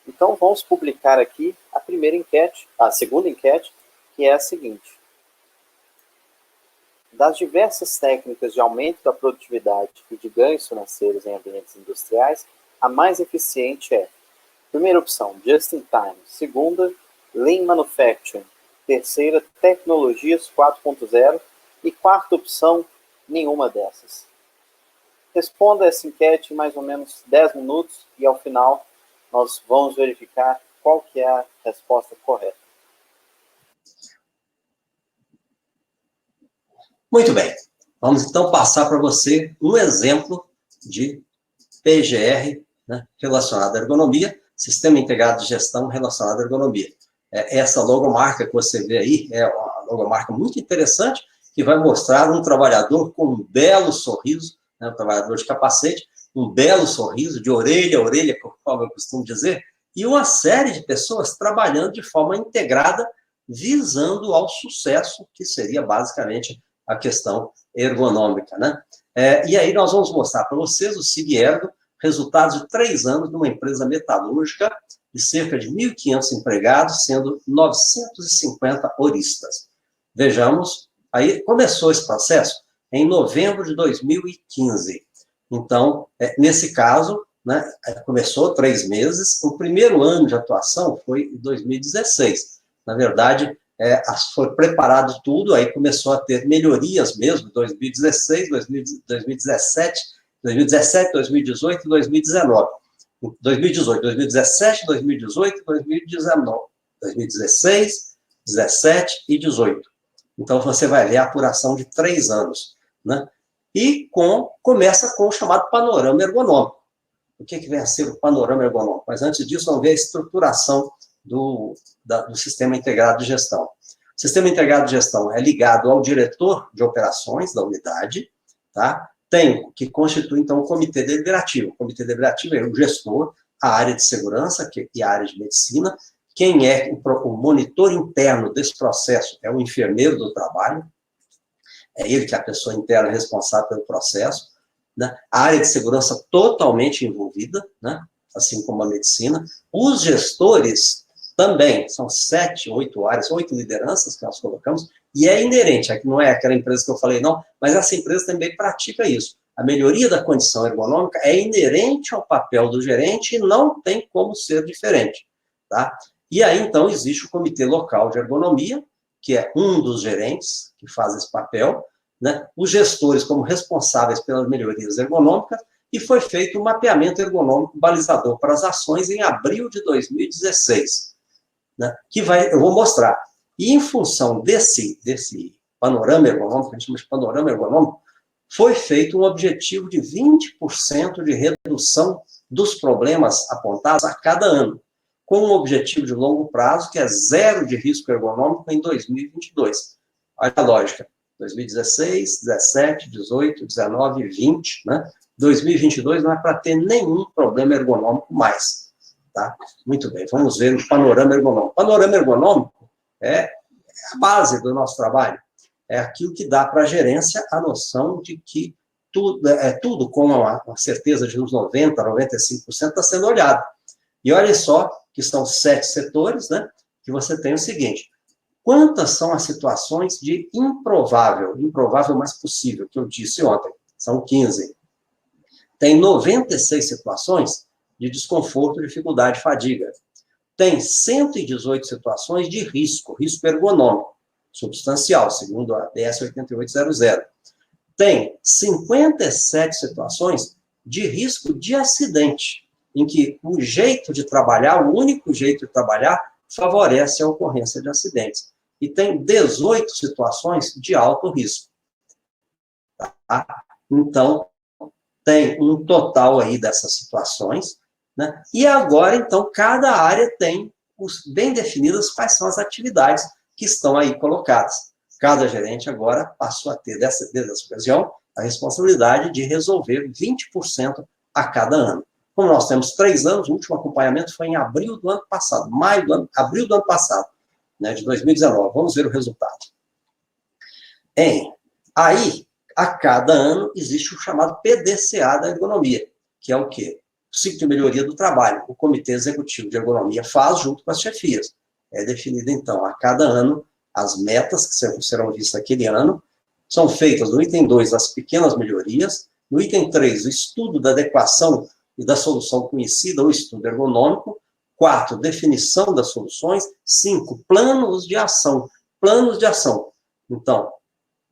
Então, vamos publicar aqui a primeira enquete, a segunda enquete, que é a seguinte. Das diversas técnicas de aumento da produtividade e de ganhos financeiros em ambientes industriais, a mais eficiente é: primeira opção, Just in Time. Segunda, Lean Manufacturing. Terceira, Tecnologias 4.0. E quarta opção, nenhuma dessas. Responda essa enquete em mais ou menos 10 minutos e ao final nós vamos verificar qual que é a resposta correta. Muito bem. Vamos então passar para você um exemplo de PGR, né, relacionado à ergonomia, Sistema Integrado de Gestão relacionado à ergonomia. Essa logomarca que você vê aí é uma logomarca muito interessante, que vai mostrar um trabalhador com um belo sorriso, né, um trabalhador de capacete, um belo sorriso, de orelha a orelha, como eu costumo dizer, e uma série de pessoas trabalhando de forma integrada, visando ao sucesso, que seria basicamente a questão ergonômica, né? E aí nós vamos mostrar para vocês o SIG-Ergo, resultados de 3 anos de uma empresa metalúrgica, de cerca de 1.500 empregados, sendo 950 horistas. Vejamos, aí começou esse processo em novembro de 2015. Então, nesse caso, né, começou 3 meses, o primeiro ano de atuação foi em 2016. Na verdade, foi preparado tudo, aí começou a ter melhorias mesmo, 2016, 2017, 2018 e 2019. 2018, 2017, 2018, 2019, 2016, 17 e 18. Então, você vai ver a apuração de 3 anos, né? E começa com o chamado panorama ergonômico. O que vem a ser o panorama ergonômico? Mas antes disso, vamos ver a estruturação do Sistema Integrado de Gestão. O Sistema Integrado de Gestão é ligado ao diretor de operações da unidade, tá? Que constitui, então, o Comitê Deliberativo. O Comitê Deliberativo é o gestor, a área de segurança e a área de medicina. Quem é o monitor interno desse processo é o enfermeiro do trabalho, é ele que é a pessoa interna responsável pelo processo, né? A área de segurança totalmente envolvida, né? Assim como a medicina. Os gestores também, são 7, 8 áreas, 8 lideranças que nós colocamos, e é inerente, não é aquela empresa que eu falei, não, mas essa empresa também pratica isso. A melhoria da condição ergonômica é inerente ao papel do gerente e não tem como ser diferente, tá? E aí, então, existe o Comitê Local de Ergonomia, que é um dos gerentes que faz esse papel, né? Os gestores como responsáveis pelas melhorias ergonômicas, e foi feito um mapeamento ergonômico balizador para as ações em abril de 2016, né? Eu vou mostrar. E em função desse panorama ergonômico, a gente chama de panorama ergonômico, foi feito um objetivo de 20% de redução dos problemas apontados a cada ano, com um objetivo de longo prazo, que é 0 de risco ergonômico em 2022. Olha a lógica. 2016, 17, 18, 19 e 20, né? 2022 não é para ter nenhum problema ergonômico mais, tá? Muito bem, vamos ver o panorama ergonômico. O panorama ergonômico é a base do nosso trabalho. É aquilo que dá para a gerência a noção de que tudo com uma certeza de uns 90%, 95% está sendo olhado. E olha só que são 7 setores, né? Que você tem o seguinte: quantas são as situações de improvável mais possível, que eu disse ontem? São 15. Tem 96 situações de desconforto, dificuldade, fadiga. Tem 118 situações de risco ergonômico, substancial, segundo a DS 8800. Tem 57 situações de risco de acidente, em que o jeito de trabalhar, o único jeito de trabalhar, favorece a ocorrência de acidentes. E tem 18 situações de alto risco. Tá? Então, tem um total aí dessas situações, né? E agora, então, cada área tem bem definidas quais são as atividades que estão aí colocadas. Cada gerente agora passou a ter, desde essa ocasião, a responsabilidade de resolver 20% a cada ano. Como nós temos 3 anos, o último acompanhamento foi em abril do ano passado, abril do ano passado, né, de 2019. Vamos ver o resultado. Aí, a cada ano, existe o chamado PDCA da ergonomia, que é o quê? ciclo de melhoria do trabalho. O Comitê Executivo de Ergonomia faz junto com as chefias. É definido, então, a cada ano, as metas que serão vistas aquele ano. São feitas no item 2 as pequenas melhorias, no item 3 o estudo da adequação e da solução conhecida, o estudo ergonômico. 4, definição das soluções. 5, planos de ação. Planos de ação. Então,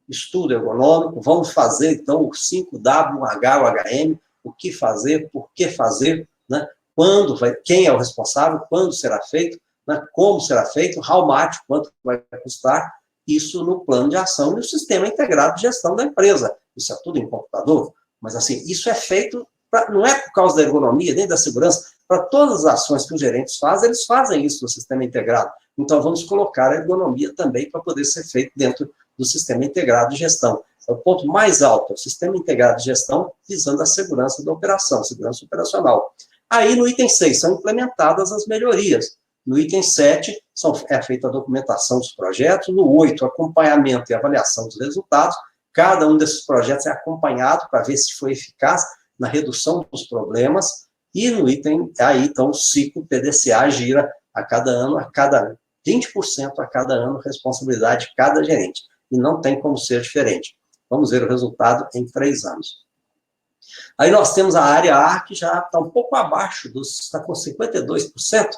estudo ergonômico, vamos fazer, então, o 5W, o H, o HM, o que fazer, por que fazer, né? Quando vai, quem é o responsável, quando será feito, né? Como será feito, how much, quanto vai custar, isso no plano de ação e no sistema integrado de gestão da empresa. Isso é tudo em computador, mas assim, isso é feito, não é por causa da ergonomia, nem da segurança, para todas as ações que os gerentes fazem, eles fazem isso no sistema integrado. Então, vamos colocar a ergonomia também para poder ser feito dentro do sistema integrado de gestão. É o ponto mais alto, o sistema integrado de gestão, visando a segurança da operação, segurança operacional. Aí, no item 6, são implementadas as melhorias. No item 7, é feita a documentação dos projetos. No 8, acompanhamento e avaliação dos resultados. Cada um desses projetos é acompanhado para ver se foi eficaz na redução dos problemas. E no item, aí, então, o ciclo PDCA gira a cada ano, a cada 20% a cada ano, responsabilidade de cada gerente. E não tem como ser diferente. Vamos ver o resultado em 3 anos. Aí nós temos a área A, que já está um pouco abaixo, está com 52%,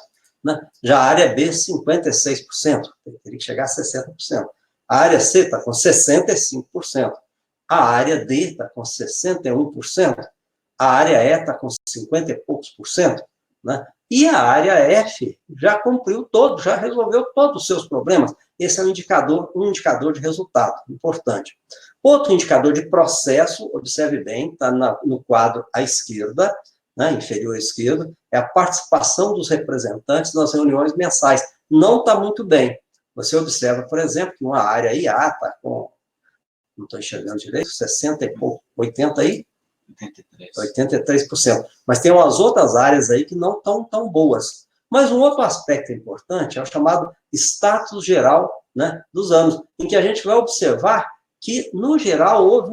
né? Já a área B, 56%, teria que chegar a 60%. A área C está com 65%. A área D está com 61%. A área E está com 50 e poucos por cento, né? E a área F já cumpriu todo, já resolveu todos os seus problemas. Esse é um indicador de resultado, importante. Outro indicador de processo, observe bem, está no quadro à esquerda, né, inferior à esquerda, é a participação dos representantes nas reuniões mensais. Não está muito bem. Você observa, por exemplo, que uma área IA está com, não estou enxergando direito, 60 e pouco, 80 aí? 83%. Mas tem umas outras áreas aí que não estão tão boas. Mas um outro aspecto importante é o chamado status geral, né, dos anos, em que a gente vai observar que, no geral, houve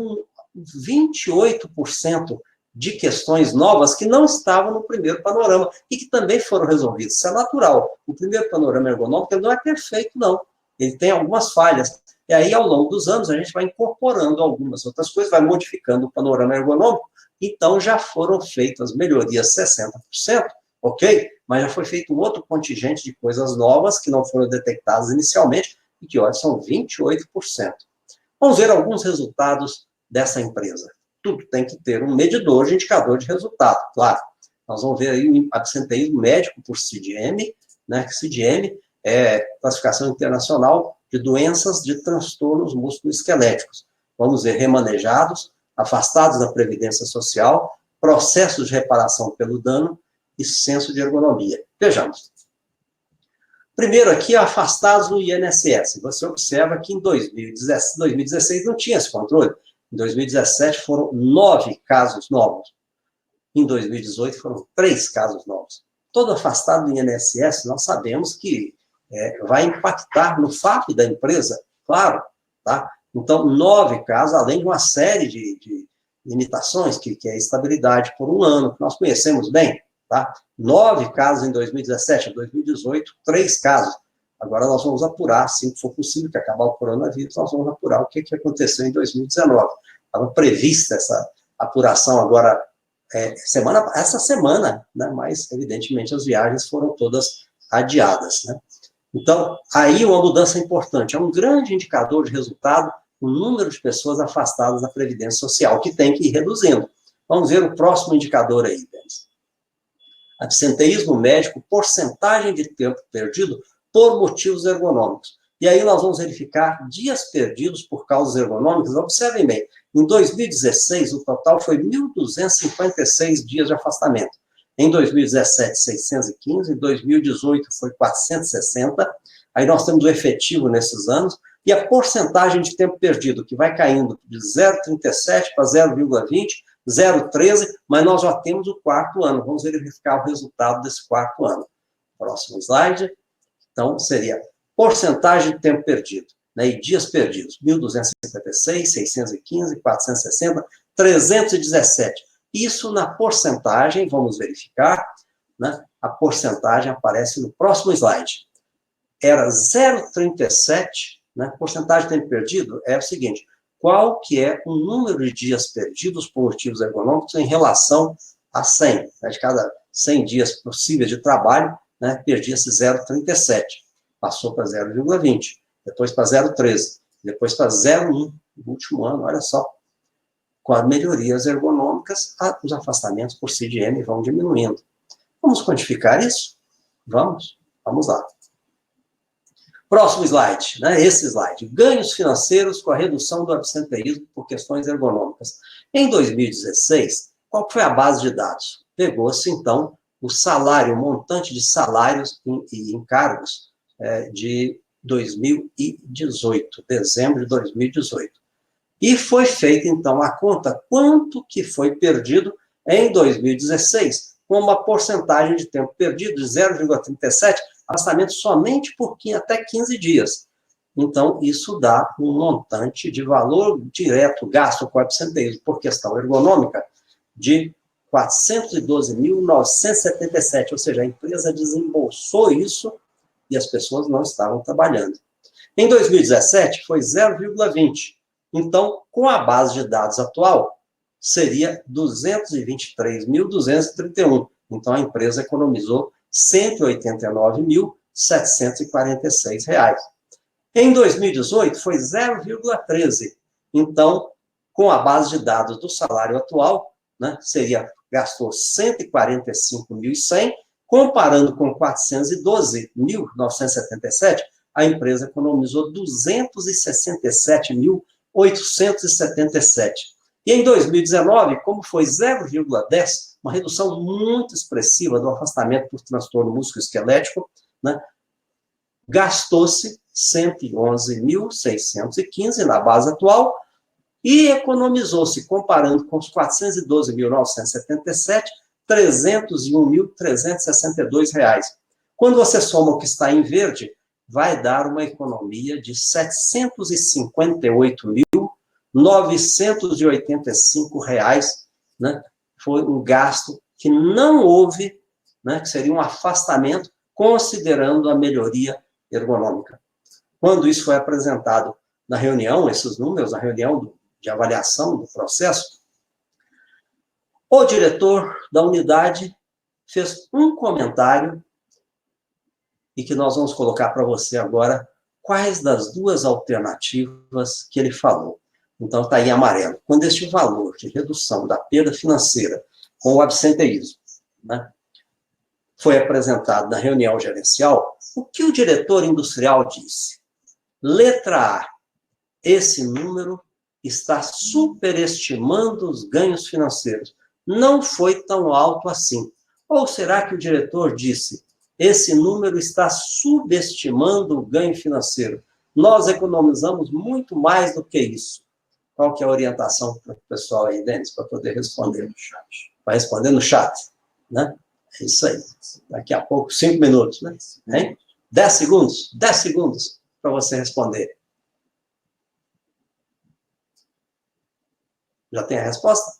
28% de questões novas que não estavam no primeiro panorama e que também foram resolvidas. Isso é natural. O primeiro panorama ergonômico ele não é perfeito, não. Ele tem algumas falhas. E aí, ao longo dos anos, a gente vai incorporando algumas outras coisas, vai modificando o panorama ergonômico. Então, já foram feitas melhorias 60%, ok? Mas já foi feito um outro contingente de coisas novas que não foram detectadas inicialmente e que hoje são 28%. Vamos ver alguns resultados dessa empresa. Tudo tem que ter um medidor de indicador de resultado, claro. Nós vamos ver aí o absenteísmo médico por CIDM, né? Que CIDM é classificação internacional de doenças de transtornos musculoesqueléticos. Vamos ver remanejados, afastados da Previdência Social, processos de reparação pelo dano e senso de ergonomia. Vejamos. Primeiro aqui, afastados do INSS. Você observa que em 2016 não tinha esse controle. Em 2017 foram 9 casos novos. Em 2018 foram 3 casos novos. Todo afastado do INSS, nós sabemos que vai impactar no FAP da empresa, claro, tá? Então, 9 casos, além de uma série de limitações, que é a estabilidade por 1 ano, que nós conhecemos bem, tá? 9 casos em 2017, em 2018, 3 casos. Agora nós vamos apurar, assim que for possível, que acabar o coronavírus, nós vamos apurar o que aconteceu em 2019. Estava prevista essa apuração agora, essa semana, né? Mas, evidentemente, as viagens foram todas adiadas, né? Então, aí uma mudança importante, é um grande indicador de resultado o número de pessoas afastadas da Previdência Social, que tem que ir reduzindo. Vamos ver o próximo indicador aí, Denis. Absenteísmo médico, porcentagem de tempo perdido por motivos ergonômicos. E aí nós vamos verificar dias perdidos por causas ergonômicas. Observem bem, em 2016 o total foi 1.256 dias de afastamento. Em 2017, 615, em 2018 foi 460, aí nós temos o efetivo nesses anos, e a porcentagem de tempo perdido, que vai caindo de 0,37 para 0,20, 0,13, mas nós já temos o 4º ano. Vamos verificar o resultado desse 4º ano. Próximo slide. Então, seria porcentagem de tempo perdido, né, e dias perdidos. 1.256, 615, 460, 317. Isso na porcentagem, vamos verificar, né? A porcentagem aparece no próximo slide. Era 0,37, né? Porcentagem de tempo perdido é o seguinte: qual que é o número de dias perdidos por motivos ergonômicos em relação a 100? Né? De cada 100 dias possíveis de trabalho, né, perdia-se 0,37. Passou para 0,20, depois para 0,13, depois para 0,1 no último ano. Olha só, com as melhorias ergonômicas, os afastamentos por CDM vão diminuindo. Vamos quantificar isso? Vamos lá. Próximo slide, né? Esse slide. Ganhos financeiros com a redução do absenteísmo por questões ergonômicas. Em 2016, qual foi a base de dados? Pegou-se, então, o salário, o montante de salários e encargos de 2018, dezembro de 2018. E foi feita, então, a conta quanto que foi perdido em 2016, com uma porcentagem de tempo perdido de 0,37, afastamento somente por até 15 dias. Então, isso dá um montante de valor direto gasto com absenteísmo por questão ergonômica de 412.977, ou seja, a empresa desembolsou isso e as pessoas não estavam trabalhando. Em 2017, foi 0,20. Então, com a base de dados atual, seria 223.231. Então, a empresa economizou R$ 189.746. Em 2018, foi 0,13. Então, com a base de dados do salário atual, né, gastou 145.100, comparando com 412.977, a empresa economizou 267.877. E em 2019, como foi 0,10, uma redução muito expressiva do afastamento por transtorno musculoesquelético, né, gastou-se 111.615 na base atual e economizou-se, comparando com os 412.977, R$ 301.362. Quando você soma o que está em verde, vai dar uma economia de R$ 758.985, né? Foi um gasto que não houve, né, que seria um afastamento, considerando a melhoria ergonômica. Quando isso foi apresentado na reunião, esses números, na reunião de avaliação do processo, o diretor da unidade fez um comentário e que nós vamos colocar para você agora quais das duas alternativas que ele falou. Então, está aí em amarelo. Quando este valor de redução da perda financeira com o absenteísmo, né, foi apresentado na reunião gerencial, o que o diretor industrial disse? Letra A, esse número está superestimando os ganhos financeiros. Não foi tão alto assim. Ou será que o diretor disse, esse número está subestimando o ganho financeiro? Nós economizamos muito mais do que isso. Qual que é a orientação para o pessoal aí, Denis, para poder responder no chat? Vai responder no chat, né? É isso aí. Daqui a pouco, 5 minutos, né? Hein? 10 segundos? 10 segundos para você responder. Já tem a resposta?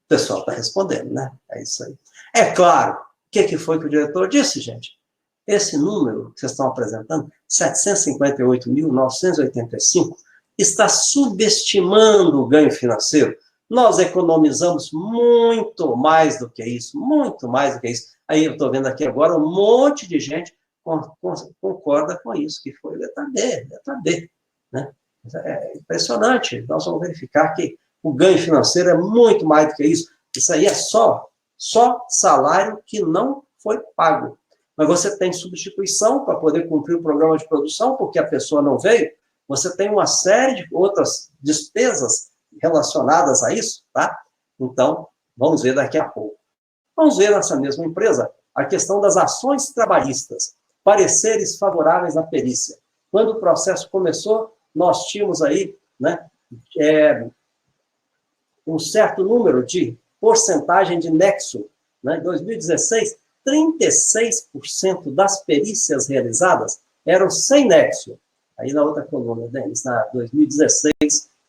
O pessoal está respondendo, né? É isso aí. É claro, o que foi que o diretor disse, gente? Esse número que vocês estão apresentando, 758.985, está subestimando o ganho financeiro. Nós economizamos muito mais do que isso, muito mais do que isso. Aí eu estou vendo aqui agora um monte de gente concorda com isso, que foi letra B, né? É impressionante. Nós vamos verificar que o ganho financeiro é muito mais do que isso. Isso aí é só salário que não foi pago. Mas você tem substituição para poder cumprir o programa de produção, porque a pessoa não veio. Você tem uma série de outras despesas relacionadas a isso, tá? Então, vamos ver daqui a pouco. Vamos ver nessa mesma empresa a questão das ações trabalhistas, pareceres favoráveis à perícia. Quando o processo começou, nós tínhamos aí, né, um certo número de porcentagem de nexo. Né? Em 2016, 36% das perícias realizadas eram sem nexo. Aí na outra coluna, Denis, na 2016,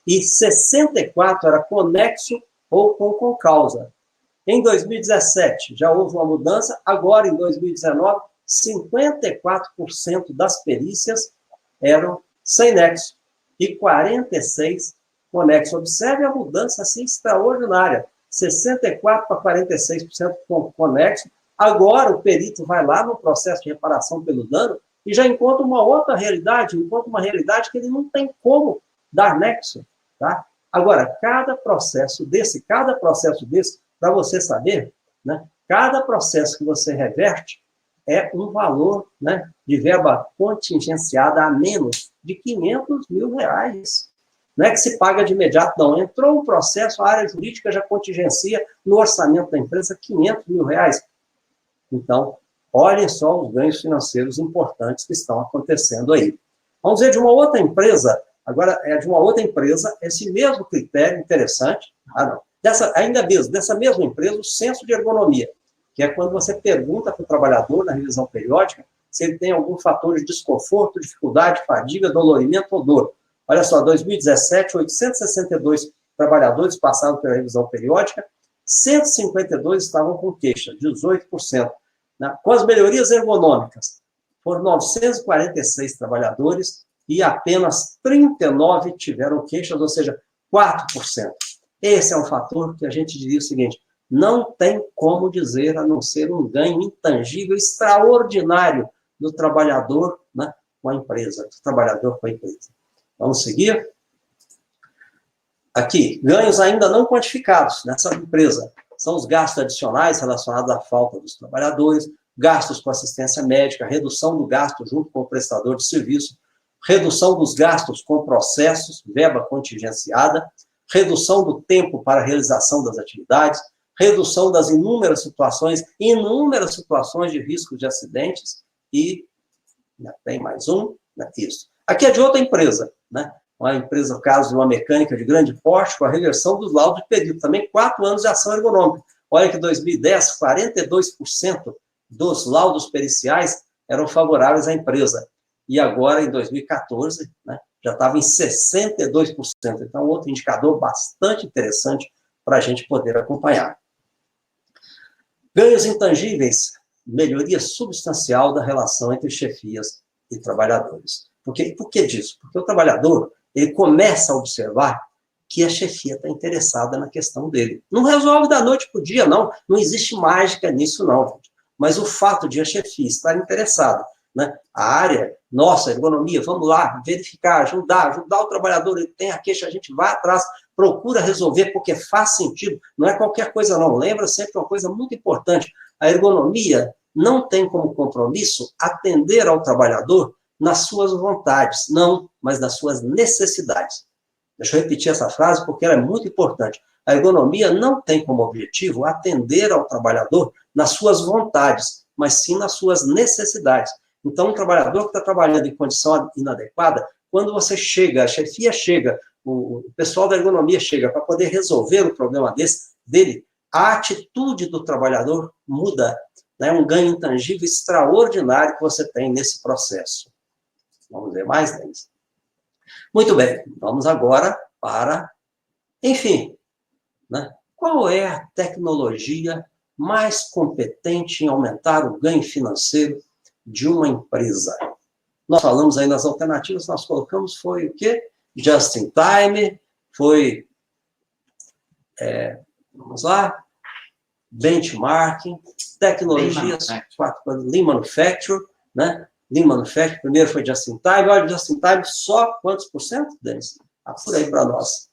e 64% era conexo ou com causa. Em 2017, já houve uma mudança, agora em 2019, 54% das perícias eram sem nexo e 46% com nexo. Observe a mudança assim extraordinária, 64% para 46% com nexo. Agora o perito vai lá no processo de reparação pelo dano e já encontra uma outra realidade, encontra uma realidade que ele não tem como dar nexo, tá? Agora, cada processo desse, para você saber, né, cada processo que você reverte é um valor, né, de verba contingenciada a menos de R$500 mil. Não é que se paga de imediato, não. Entrou um processo, a área jurídica já contingencia no orçamento da empresa R$500 mil. Então, olhem só os ganhos financeiros importantes que estão acontecendo aí. Vamos ver de uma outra empresa, agora é de uma outra empresa, esse mesmo critério interessante, dessa mesma empresa, o senso de ergonomia, que é quando você pergunta para o trabalhador, na revisão periódica, se ele tem algum fator de desconforto, dificuldade, fadiga, dolorimento ou dor. Olha só, 2017, 862 trabalhadores passaram pela revisão periódica, 152 estavam com queixa, 18%. Com as melhorias ergonômicas, foram 946 trabalhadores e apenas 39 tiveram queixas, ou seja, 4%. Esse é um fator que a gente diria o seguinte, não tem como dizer, a não ser um ganho intangível, extraordinário do trabalhador, né, com a empresa, do trabalhador com a empresa. Vamos seguir? Aqui, ganhos ainda não quantificados nessa empresa. São os gastos adicionais relacionados à falta dos trabalhadores, gastos com assistência médica, redução do gasto junto com o prestador de serviço, redução dos gastos com processos, verba contingenciada, redução do tempo para a realização das atividades, redução das inúmeras situações de risco de acidentes e, tem mais um, isso. Aqui é de outra empresa, né? Uma empresa, no caso de uma mecânica de grande porte, com a reversão dos laudos de perito, também 4 anos de ação ergonômica. Olha que em 2010, 42% dos laudos periciais eram favoráveis à empresa. E agora, em 2014, né, já estava em 62%. Então, outro indicador bastante interessante para a gente poder acompanhar. Ganhos intangíveis, melhoria substancial da relação entre chefias e trabalhadores. Por que disso? Porque o trabalhador, ele começa a observar que a chefia está interessada na questão dele. Não resolve da noite para o dia, não. Não existe mágica nisso, não. Mas o fato de a chefia estar interessada, né? A área, nossa, ergonomia, vamos lá, verificar, ajudar o trabalhador, ele tem a queixa, a gente vai atrás, procura resolver, porque faz sentido, não é qualquer coisa, não. Lembra sempre uma coisa muito importante, a ergonomia não tem como compromisso atender ao trabalhador nas suas vontades, não, mas nas suas necessidades. Deixa eu repetir essa frase, porque ela é muito importante. A ergonomia não tem como objetivo atender ao trabalhador nas suas vontades, mas sim nas suas necessidades. Então, um trabalhador que está trabalhando em condição inadequada, quando você chega, a chefia chega, o pessoal da ergonomia chega para poder resolver o problema dele, a atitude do trabalhador muda. É um ganho intangível extraordinário que você tem nesse processo. Vamos ver mais, Denis? Muito bem, vamos agora para, enfim, né? Qual é a tecnologia mais competente em aumentar o ganho financeiro de uma empresa? Nós falamos aí nas alternativas, nós colocamos, foi o quê? Just in time, foi, vamos lá, benchmarking, tecnologias, Lean Manufacturing, né? Lean Manufacturing, primeiro foi Just in Time, olha, Just in Time, só quantos por cento, Denis? Apura aí para nós.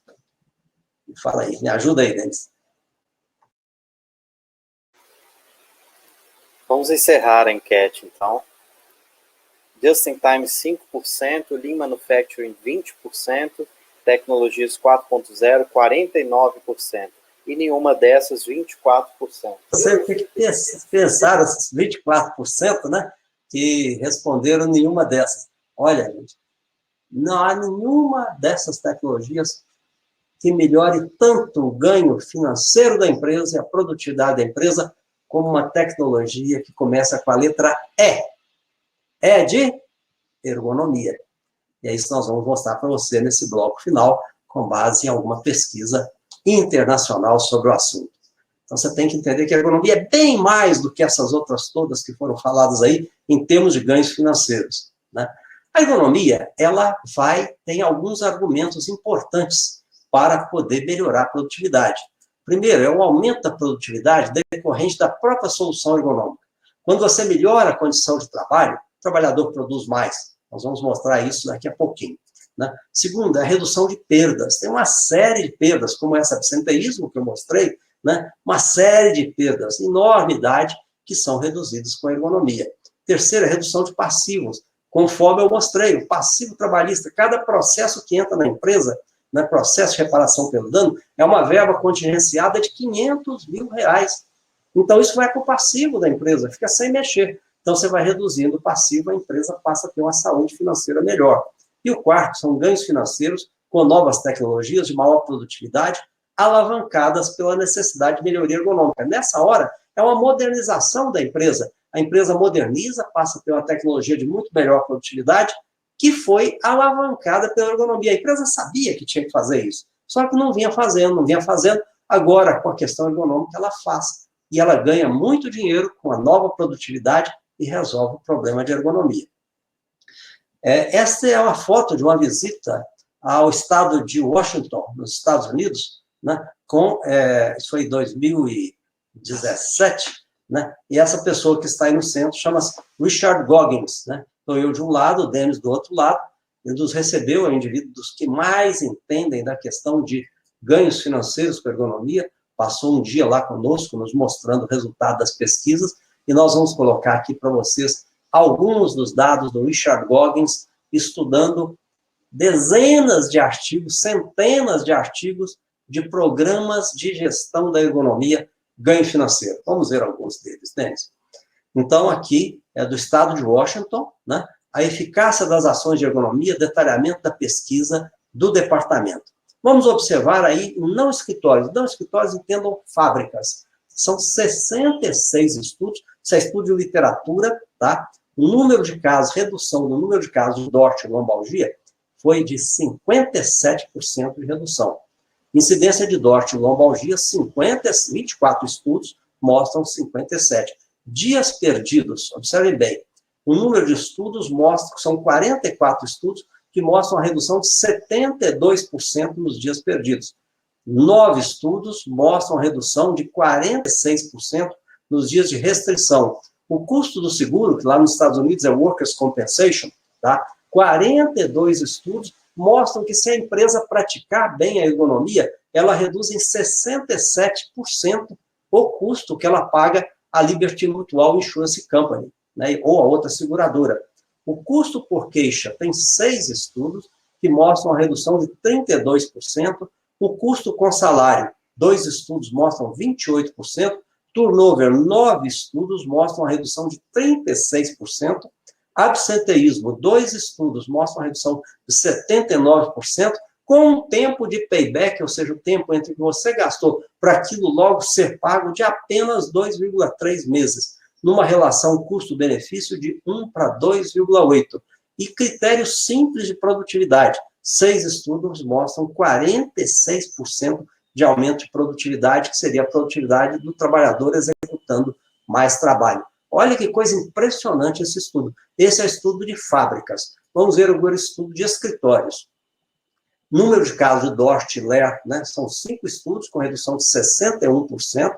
Fala aí, me ajuda aí, Denis. Vamos encerrar a enquete, então. Just in Time, 5%, Lean Manufacturing, 20%, Tecnologias 4.0, 49%. E nenhuma dessas, 24%. Você tem que pensar esses 24%, né? Que responderam nenhuma dessas. Olha, gente, não há nenhuma dessas tecnologias que melhore tanto o ganho financeiro da empresa e a produtividade da empresa como uma tecnologia que começa com a letra E. É de ergonomia. E é isso que nós vamos mostrar para você nesse bloco final, com base em alguma pesquisa internacional sobre o assunto. Então, você tem que entender que a ergonomia é bem mais do que essas outras todas que foram faladas aí, em termos de ganhos financeiros, né? A ergonomia, ela tem alguns argumentos importantes para poder melhorar a produtividade. Primeiro, é o aumento da produtividade decorrente da própria solução ergonômica. Quando você melhora a condição de trabalho, o trabalhador produz mais. Nós vamos mostrar isso daqui a pouquinho, né? Segundo, é a redução de perdas. Tem uma série de perdas, como esse absenteísmo que eu mostrei, né? Uma série de perdas, enormidade, que são reduzidas com a ergonomia. Terceiro, a redução de passivos. Conforme eu mostrei, o passivo trabalhista, cada processo que entra na empresa, né, processo de reparação pelo dano, é uma verba contingenciada de R$500 mil. Então, isso vai para o passivo da empresa, fica sem mexer. Então, você vai reduzindo o passivo, a empresa passa a ter uma saúde financeira melhor. E o quarto são ganhos financeiros com novas tecnologias de maior produtividade, alavancadas pela necessidade de melhoria ergonômica. Nessa hora, é uma modernização da empresa. A empresa moderniza, passa a ter uma tecnologia de muito melhor produtividade, que foi alavancada pela ergonomia. A empresa sabia que tinha que fazer isso, só que não vinha fazendo. Agora, com a questão ergonômica, ela faz. E ela ganha muito dinheiro com a nova produtividade e resolve o problema de ergonomia. Esta é uma foto de uma visita ao estado de Washington, nos Estados Unidos, né, isso foi em 2017, né, e essa pessoa que está aí no centro chama-se Richard Goggins, né, então eu de um lado, o Dennis do outro lado. Ele nos recebeu, é um indivíduo dos que mais entendem da questão de ganhos financeiros com ergonomia, passou um dia lá conosco, nos mostrando o resultado das pesquisas, e nós vamos colocar aqui para vocês alguns dos dados do Richard Goggins, estudando dezenas de artigos, centenas de artigos de programas de gestão da ergonomia, ganho financeiro. Vamos ver alguns deles, Denis. Então, aqui é do estado de Washington, né? A eficácia das ações de ergonomia, detalhamento da pesquisa do departamento. Vamos observar aí, não escritórios entendam fábricas. São 66 estudos, isso é estudo de literatura, tá? O número de casos, redução do número de casos de DORT e lombalgia foi de 57% de redução. Incidência de DORT e lombalgia, 24 estudos mostram 57. Dias perdidos, observem bem, o número de estudos mostra que são 44 estudos que mostram a redução de 72% nos dias perdidos. 9 estudos mostram a redução de 46% nos dias de restrição. O custo do seguro, que lá nos Estados Unidos é Workers' Compensation, tá? 42 estudos mostram que se a empresa praticar bem a ergonomia, ela reduz em 67% o custo que ela paga à Liberty Mutual Insurance Company, né, ou a outra seguradora. O custo por queixa tem 6 estudos que mostram a redução de 32%. O custo com salário, 2 estudos mostram 28%. Turnover, 9 estudos mostram a redução de 36%. Absenteísmo, 2 estudos mostram a redução de 79%, com um tempo de payback, ou seja, o tempo entre que você gastou para aquilo logo ser pago de apenas 2,3 meses, numa relação custo-benefício de 1 para 2,8. E critérios simples de produtividade. 6 estudos mostram 46% de aumento de produtividade, que seria a produtividade do trabalhador executando mais trabalho. Olha que coisa impressionante esse estudo. Esse é o estudo de fábricas. Vamos ver agora o estudo de escritórios. Número de casos de DORT e LER, né, são 5 estudos com redução de 61%,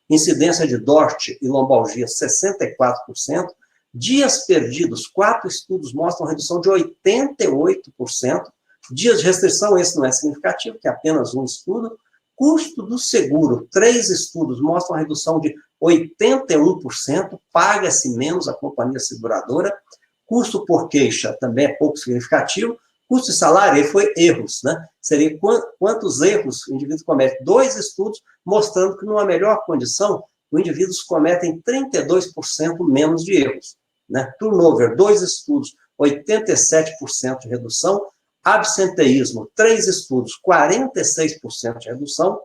incidência de DORT e lombalgia 64%, dias perdidos, 4 estudos mostram redução de 88%, dias de restrição, esse não é significativo, que é apenas um estudo, custo do seguro, 3 estudos mostram a redução de 81%, paga-se menos a companhia seguradora, custo por queixa também é pouco significativo, custo de salário, ele foi erros, né? Seria quantos erros o indivíduo comete. 2 estudos mostrando que, numa melhor condição, os indivíduos cometem 32% menos de erros, né? Turnover, 2 estudos, 87% de redução. Absenteísmo, 3 estudos, 46% de redução.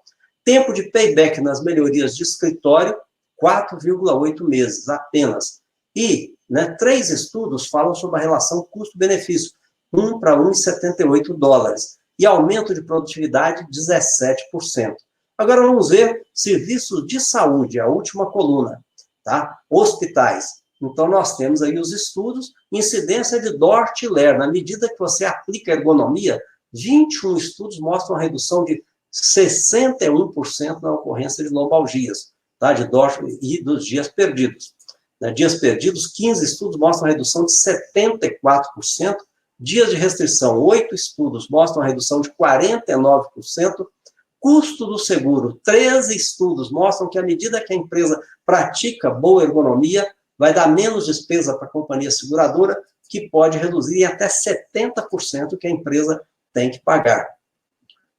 Tempo de payback nas melhorias de escritório, 4,8 meses apenas. E, né, 3 estudos falam sobre a relação custo-benefício, 1 para 1,78 dólares. E aumento de produtividade, 17%. Agora vamos ver serviços de saúde, a última coluna, tá? Hospitais. Então nós temos aí os estudos, incidência de Dort e Ler. Na medida que você aplica a ergonomia, 21 estudos mostram a redução de 61% na ocorrência de lombalgias, tá? De Dort e dos dias perdidos. Dias perdidos, 15 estudos mostram a redução de 74%. Dias de restrição, 8 estudos mostram a redução de 49%. Custo do seguro, 13 estudos mostram que à medida que a empresa pratica boa ergonomia, vai dar menos despesa para a companhia seguradora, que pode reduzir em até 70% que a empresa tem que pagar.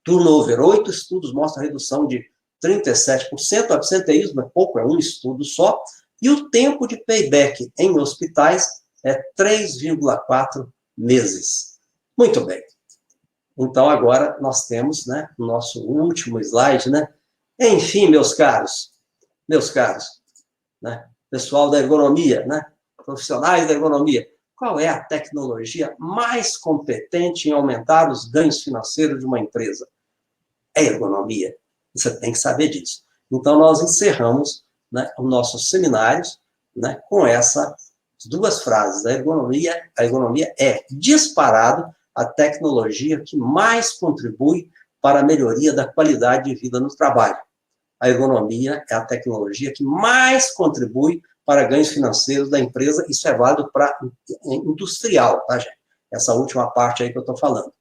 Turnover, 8 estudos mostram a redução de 37%, absenteísmo é pouco, é um estudo só, e o tempo de payback em hospitais é 3,4 meses. Muito bem. Então, agora nós temos, né, o nosso último slide, né? Enfim, meus caros, né, pessoal da ergonomia, né, profissionais da ergonomia, qual é a tecnologia mais competente em aumentar os ganhos financeiros de uma empresa? É ergonomia. Você tem que saber disso. Então, nós encerramos, né, os nossos seminários, né, com essas duas frases. A ergonomia é disparado a tecnologia que mais contribui para a melhoria da qualidade de vida no trabalho. A ergonomia é a tecnologia que mais contribui para ganhos financeiros da empresa. Isso é válido para industrial, tá, gente? Essa última parte aí que eu estou falando.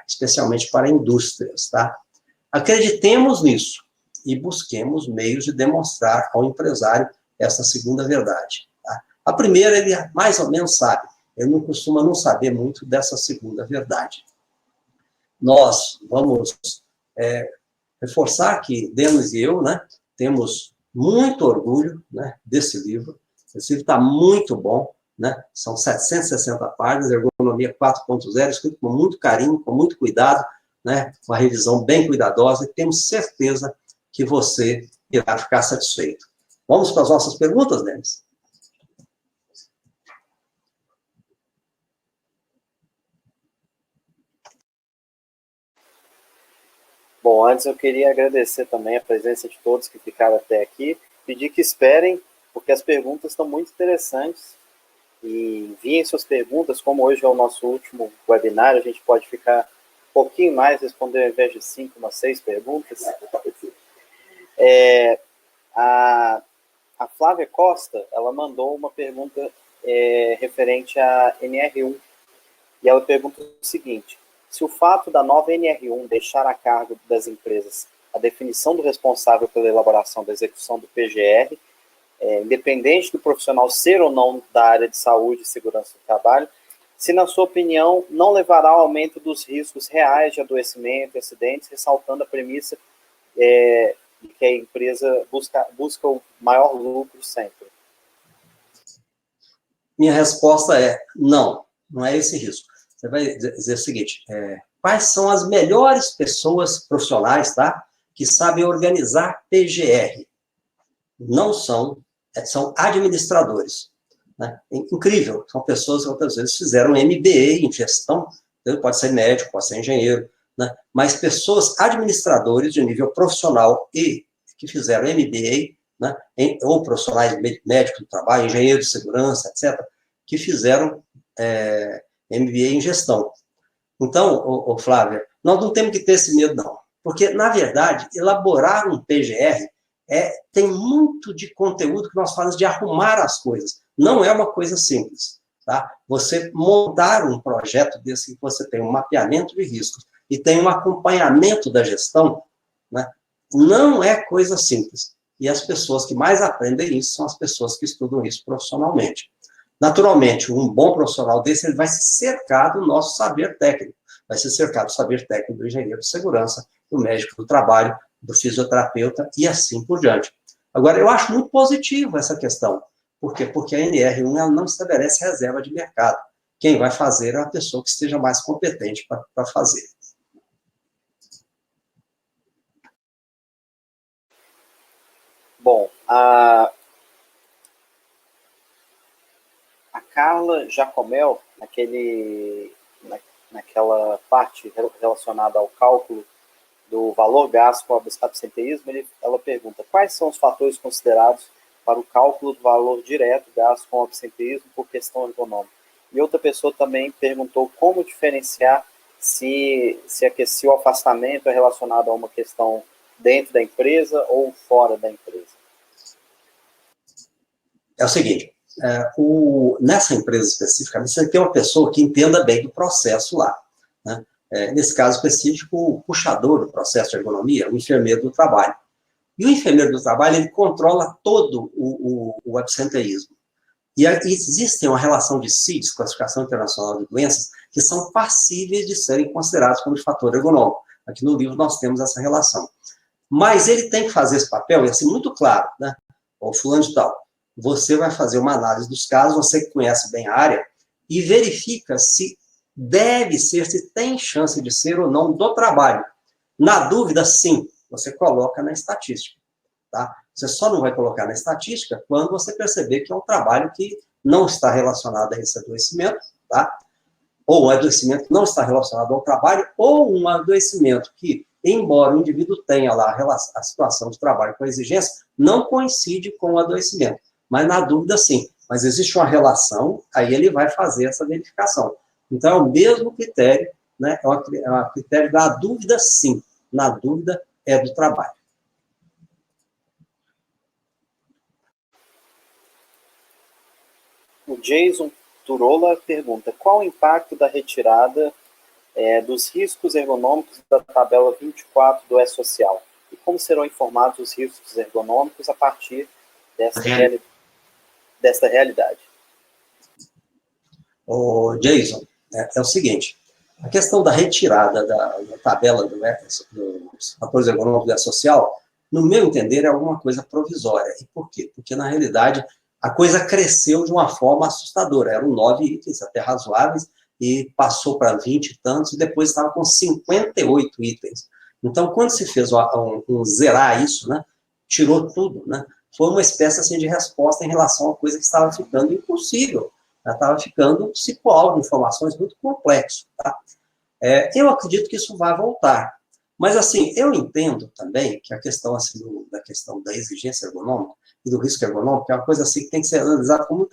Especialmente para indústrias, tá? Acreditemos nisso e busquemos meios de demonstrar ao empresário essa segunda verdade. Tá? A primeira, ele mais ou menos sabe, ele não costuma não saber muito dessa segunda verdade. Nós vamos reforçar que Denis e eu, né, temos muito orgulho, né, desse livro. Esse livro está muito bom, né? São 760 páginas, Ergonomia 4.0, escrito com muito carinho, com muito cuidado, né? Uma revisão bem cuidadosa, e temos certeza que você irá ficar satisfeito. Vamos para as nossas perguntas, Denis? Bom, antes eu queria agradecer também a presença de todos que ficaram até aqui, pedir que esperem, porque as perguntas estão muito interessantes, e enviem suas perguntas. Como hoje é o nosso último webinar, a gente pode ficar um pouquinho mais, responder ao invés de 5, umas 6 perguntas. A Flávia Costa, ela mandou uma pergunta referente à NR1, e ela pergunta o seguinte: se o fato da nova NR1 deixar a cargo das empresas a definição do responsável pela elaboração da execução do PGR, independente do profissional ser ou não da área de saúde e segurança do trabalho, se, na sua opinião, não levará ao aumento dos riscos reais de adoecimento e acidentes, ressaltando a premissa de que a empresa busca o maior lucro sempre. Minha resposta é não, não é esse risco. Você vai dizer o seguinte, quais são as melhores pessoas profissionais, tá, que sabem organizar PGR? Não são administradores. Né? Incrível, são pessoas que outras vezes fizeram MBA em gestão, pode ser médico, pode ser engenheiro, né? Mas pessoas administradores de nível profissional e que fizeram MBA, né? Ou profissionais médicos do trabalho, engenheiros de segurança, etc., que fizeram MBA em gestão. Então, Flávia, nós não temos que ter esse medo, não. Porque, na verdade, elaborar um PGR tem muito de conteúdo que nós falamos de arrumar as coisas. Não é uma coisa simples. Tá? Você montar um projeto desse, que você tem um mapeamento de riscos e tem um acompanhamento da gestão, né? Não é coisa simples. E as pessoas que mais aprendem isso são as pessoas que estudam isso profissionalmente. Naturalmente, um bom profissional desse, ele vai se cercar do nosso saber técnico. Vai se cercar do saber técnico do engenheiro de segurança, do médico do trabalho, do fisioterapeuta e assim por diante. Agora, eu acho muito positivo essa questão. Por quê? Porque a NR1 ela não estabelece reserva de mercado. Quem vai fazer é a pessoa que esteja mais competente para fazer. Bom, a Carla Jacomel, naquela parte relacionada ao cálculo do valor gasto com absenteísmo, ela pergunta quais são os fatores considerados para o cálculo do valor direto gasto com absenteísmo por questão ergonômica. E outra pessoa também perguntou como diferenciar se o afastamento é relacionado a uma questão dentro da empresa ou fora da empresa. É o seguinte, nessa empresa especificamente, você tem uma pessoa que entenda bem do processo lá, né? Nesse caso específico, o puxador do processo de ergonomia, o enfermeiro do trabalho. E o enfermeiro do trabalho, ele controla todo o absenteísmo. E existe uma relação de CIDs, Classificação Internacional de Doenças, que são passíveis de serem considerados como fator ergonômico. Aqui no livro nós temos essa relação. Mas ele tem que fazer esse papel, e assim, muito claro, né? Ou fulano de tal, você vai fazer uma análise dos casos, você que conhece bem a área, e verifica se deve ser, se tem chance de ser ou não do trabalho. Na dúvida, sim, você coloca na estatística, tá? Você só não vai colocar na estatística quando você perceber que é um trabalho que não está relacionado a esse adoecimento, tá? Ou um adoecimento que não está relacionado ao trabalho, ou um adoecimento que, embora o indivíduo tenha lá a situação de trabalho com a exigência, não coincide com o adoecimento. Mas na dúvida, sim. Mas existe uma relação, aí ele vai fazer essa verificação. Então, é o mesmo critério, né? É o critério da dúvida, sim. Na dúvida, é do trabalho. O Jason Turola pergunta, qual o impacto da retirada dos riscos ergonômicos da tabela 24 do E-Social? E como serão informados os riscos ergonômicos a partir desta realidade? O Jason, é o seguinte, a questão da retirada da tabela dos fatores ergonômicos da social, no meu entender, é alguma coisa provisória. E por quê? Porque, na realidade, a coisa cresceu de uma forma assustadora. Eram 9 itens, até razoáveis, e passou para 20 e tantos, e depois estava com 58 itens. Então, quando se fez um zerar isso, né, tirou tudo, né, foi uma espécie assim, de resposta em relação a coisa que estava ficando impossível. Ela estava ficando um ciclo de informações muito complexo. Tá? Eu acredito que isso vai voltar. Mas, assim, eu entendo também que a questão, assim, da questão da exigência ergonômica e do risco ergonômico é uma coisa assim, que tem que ser analisada com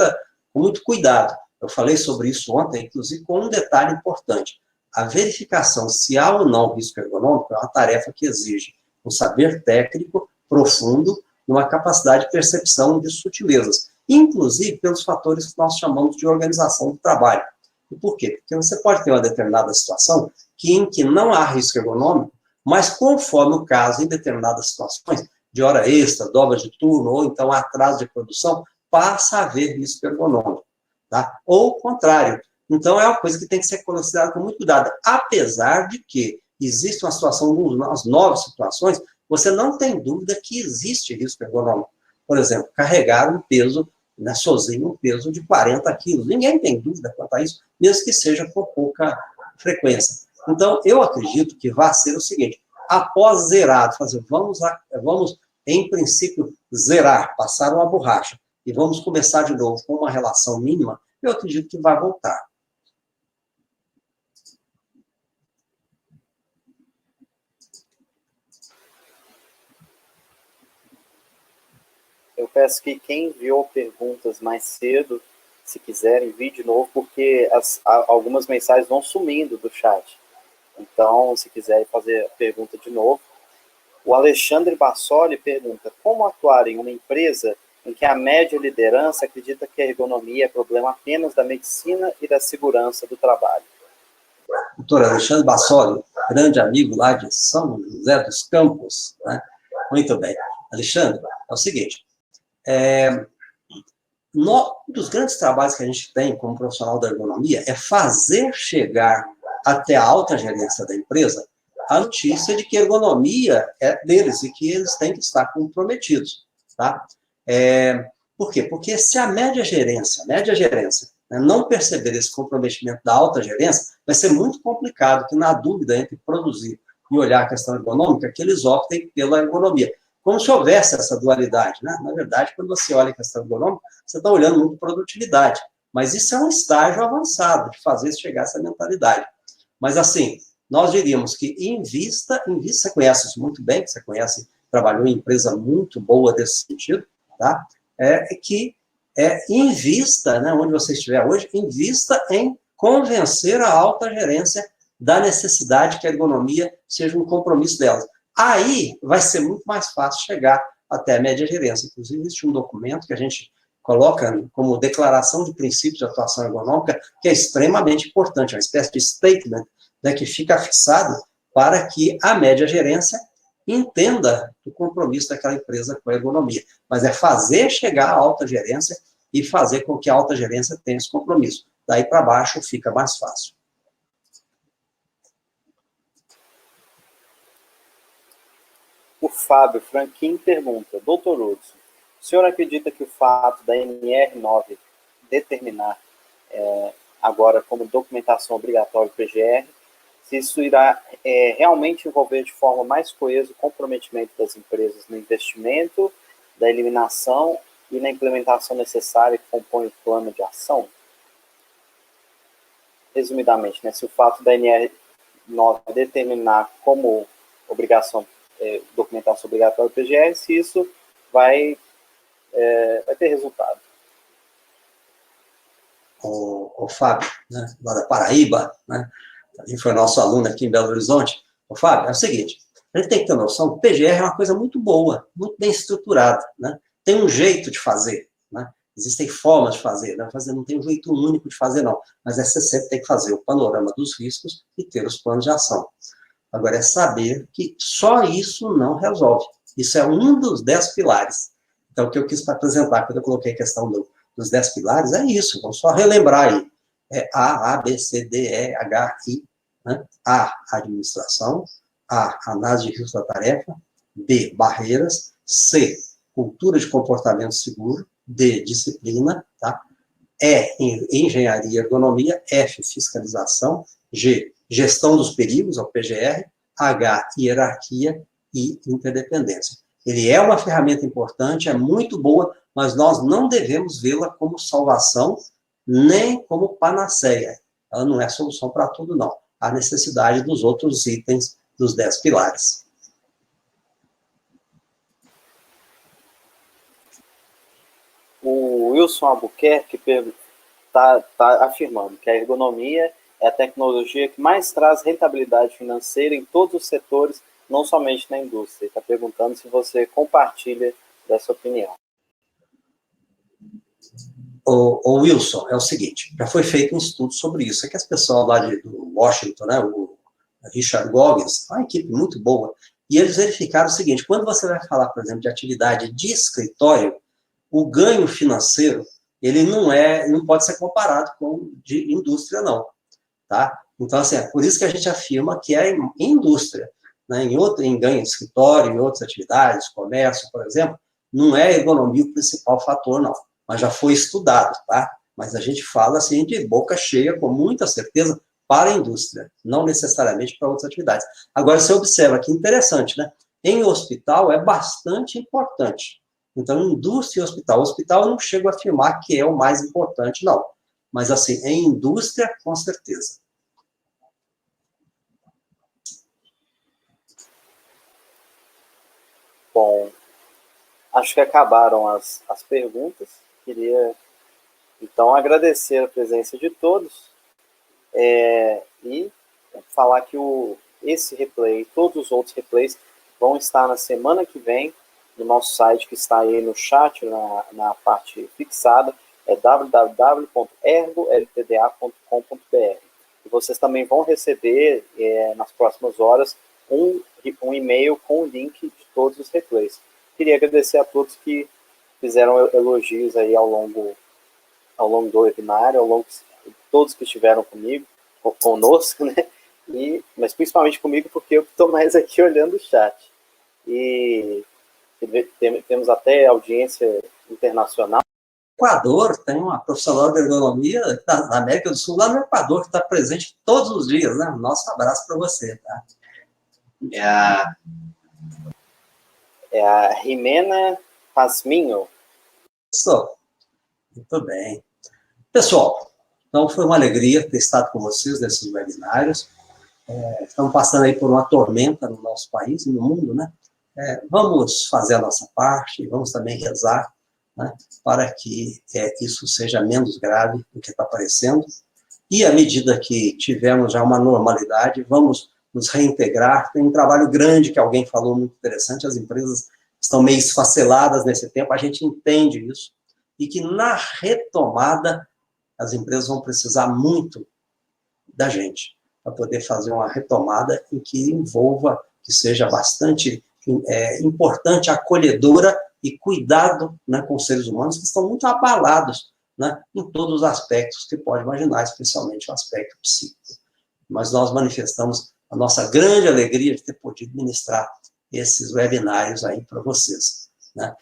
muito cuidado. Eu falei sobre isso ontem, inclusive, com um detalhe importante. A verificação se há ou não risco ergonômico é uma tarefa que exige um saber técnico profundo e uma capacidade de percepção de sutilezas, inclusive pelos fatores que nós chamamos de organização do trabalho. E por quê? Porque você pode ter uma determinada situação em que não há risco ergonômico, mas conforme o caso, em determinadas situações, de hora extra, dobra de turno, ou então atraso de produção, passa a haver risco ergonômico. Tá? Ou o contrário. Então, é uma coisa que tem que ser considerada com muito cuidado. Apesar de que existe uma situação, nas 9 situações, você não tem dúvida que existe risco ergonômico. Por exemplo, carregar um peso, né, sozinho, um peso de 40 quilos. Ninguém tem dúvida quanto a isso, mesmo que seja com pouca frequência. Então, eu acredito que vai ser o seguinte, após zerar, vamos, em princípio, zerar, passar uma borracha, e vamos começar de novo com uma relação mínima, eu acredito que vai voltar. Eu peço que quem enviou perguntas mais cedo, se quiserem, envie de novo, porque algumas mensagens vão sumindo do chat. Então, se quiserem fazer a pergunta de novo. O Alexandre Bassoli pergunta, como atuar em uma empresa em que a média liderança acredita que a ergonomia é problema apenas da medicina e da segurança do trabalho? Doutor Alexandre Bassoli, grande amigo lá de São José dos Campos, né? Muito bem. Alexandre, é o seguinte, um dos grandes trabalhos que a gente tem como profissional da ergonomia é fazer chegar até a alta gerência da empresa a notícia de que a ergonomia é deles e que eles têm que estar comprometidos, tá? Por quê? Porque se a média gerência, né, não perceber esse comprometimento da alta gerência, vai ser muito complicado que, na dúvida entre produzir e olhar a questão ergonômica, que eles optem pela ergonomia. Como se houvesse essa dualidade, né? Na verdade, quando você olha a questão ergonômica, você está olhando muito produtividade. Mas isso é um estágio avançado de fazer chegar essa mentalidade. Mas, assim, nós diríamos que invista, você conhece isso muito bem, você conhece, trabalhou em empresa muito boa desse sentido, tá? Invista, né, onde você estiver hoje, invista em convencer a alta gerência da necessidade que a ergonomia seja um compromisso delas. Aí vai ser muito mais fácil chegar até a média gerência. Inclusive, existe um documento que a gente coloca como declaração de princípios de atuação ergonômica, que é extremamente importante, é uma espécie de statement, né, que fica fixado para que a média gerência entenda o compromisso daquela empresa com a ergonomia. Mas é fazer chegar à alta gerência e fazer com que a alta gerência tenha esse compromisso. Daí para baixo fica mais fácil. O Fábio Franquin pergunta, Dr. Hudson, o senhor acredita que o fato da NR9 determinar agora como documentação obrigatória do PGR, se isso irá realmente envolver de forma mais coesa o comprometimento das empresas no investimento, da eliminação e na implementação necessária que compõe o plano de ação? Resumidamente, né, se o fato da NR9 determinar como obrigação, documentação obrigatória do PGR, se isso vai ter resultado. O Fábio, né, lá da Paraíba, né, também foi nosso aluno aqui em Belo Horizonte. O Fábio, é o seguinte, a gente tem que ter noção que o PGR é uma coisa muito boa, muito bem estruturada, né? Tem um jeito de fazer, né? Existem formas de fazer, né? Não tem um jeito único de fazer, não. Mas você sempre tem que fazer o panorama dos riscos e ter os planos de ação. Agora, é saber que só isso não resolve. Isso é um dos 10 pilares. Então, o que eu quis apresentar, quando eu coloquei a questão dos 10 pilares, é isso. Vamos só relembrar aí. É A, B, C, D, E, H, I. Né? A, administração. A, análise de risco da tarefa. B, barreiras. C, cultura de comportamento seguro. D, disciplina. Tá? E, engenharia e ergonomia. F, fiscalização. G, gestão dos perigos, ao PGR. H, hierarquia e interdependência. Ele é uma ferramenta importante, é muito boa, mas nós não devemos vê-la como salvação, nem como panaceia. Ela não é solução para tudo, não. Há necessidade dos outros itens dos 10 pilares. O Wilson Albuquerque está afirmando que a ergonomia é a tecnologia que mais traz rentabilidade financeira em todos os setores, não somente na indústria. Ele está perguntando se você compartilha dessa opinião. O Wilson, é o seguinte, já foi feito um estudo sobre isso, é que as pessoas lá do Washington, né, o Richard Goggins, uma equipe muito boa, e eles verificaram o seguinte, quando você vai falar, por exemplo, de atividade de escritório, o ganho financeiro, ele não pode ser comparado com de indústria, não. Tá? Então, assim, é por isso que a gente afirma que é em indústria, né? Em ganho de escritório, em outras atividades, comércio, por exemplo, não é a ergonomia o principal fator, não. Mas já foi estudado, tá? Mas a gente fala, assim, de boca cheia, com muita certeza, para a indústria, não necessariamente para outras atividades. Agora, você observa que interessante, né? Em hospital é bastante importante. Então, indústria e hospital. O hospital eu não chego a afirmar que é o mais importante, não. Mas, assim, em indústria, com certeza. Bom, acho que acabaram as perguntas. Queria, então, agradecer a presença de todos e falar que esse replay e todos os outros replays vão estar na semana que vem no nosso site, que está aí no chat, na parte fixada, é www.ergoltda.com.br. E vocês também vão receber, nas próximas horas, um e-mail com o link de todos os replays. Queria agradecer a todos que fizeram elogios aí ao longo do webinário, ao longo de todos que estiveram conosco, né? Mas principalmente comigo, porque eu estou mais aqui olhando o chat. E temos até audiência internacional. Equador tem uma profissional de ergonomia na América do Sul, lá no Equador, que está presente todos os dias, né? Nosso abraço para você, tá? É a Jimena Pasminho. Isso, muito bem. Pessoal, então foi uma alegria ter estado com vocês nesses webinários. estamos passando aí por uma tormenta no nosso país e no mundo, né? Vamos fazer a nossa parte, vamos também rezar, né, para que isso seja menos grave do que está aparecendo. E à medida que tivermos já uma normalidade, vamos nos reintegrar. Tem um trabalho grande que alguém falou muito interessante, as empresas estão meio esfaceladas nesse tempo, a gente entende isso, e que na retomada as empresas vão precisar muito da gente, para poder fazer uma retomada em que envolva, que seja bastante importante, acolhedora e cuidado, né, com os seres humanos que estão muito abalados, né, em todos os aspectos que pode imaginar, especialmente o aspecto psíquico. Mas nós manifestamos a nossa grande alegria de ter podido ministrar esses webinários aí para vocês, né.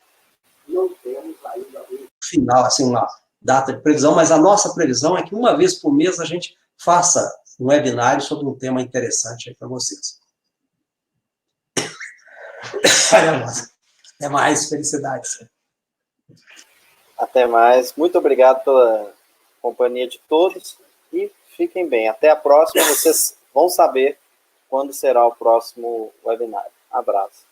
Não temos ainda um final, assim, uma data de previsão, mas a nossa previsão é que uma vez por mês a gente faça um webinário sobre um tema interessante aí para vocês. Até mais, felicidades. Até mais. Muito obrigado pela companhia de todos e fiquem bem. Até a próxima. Vocês vão saber quando será o próximo webinário. Abraço.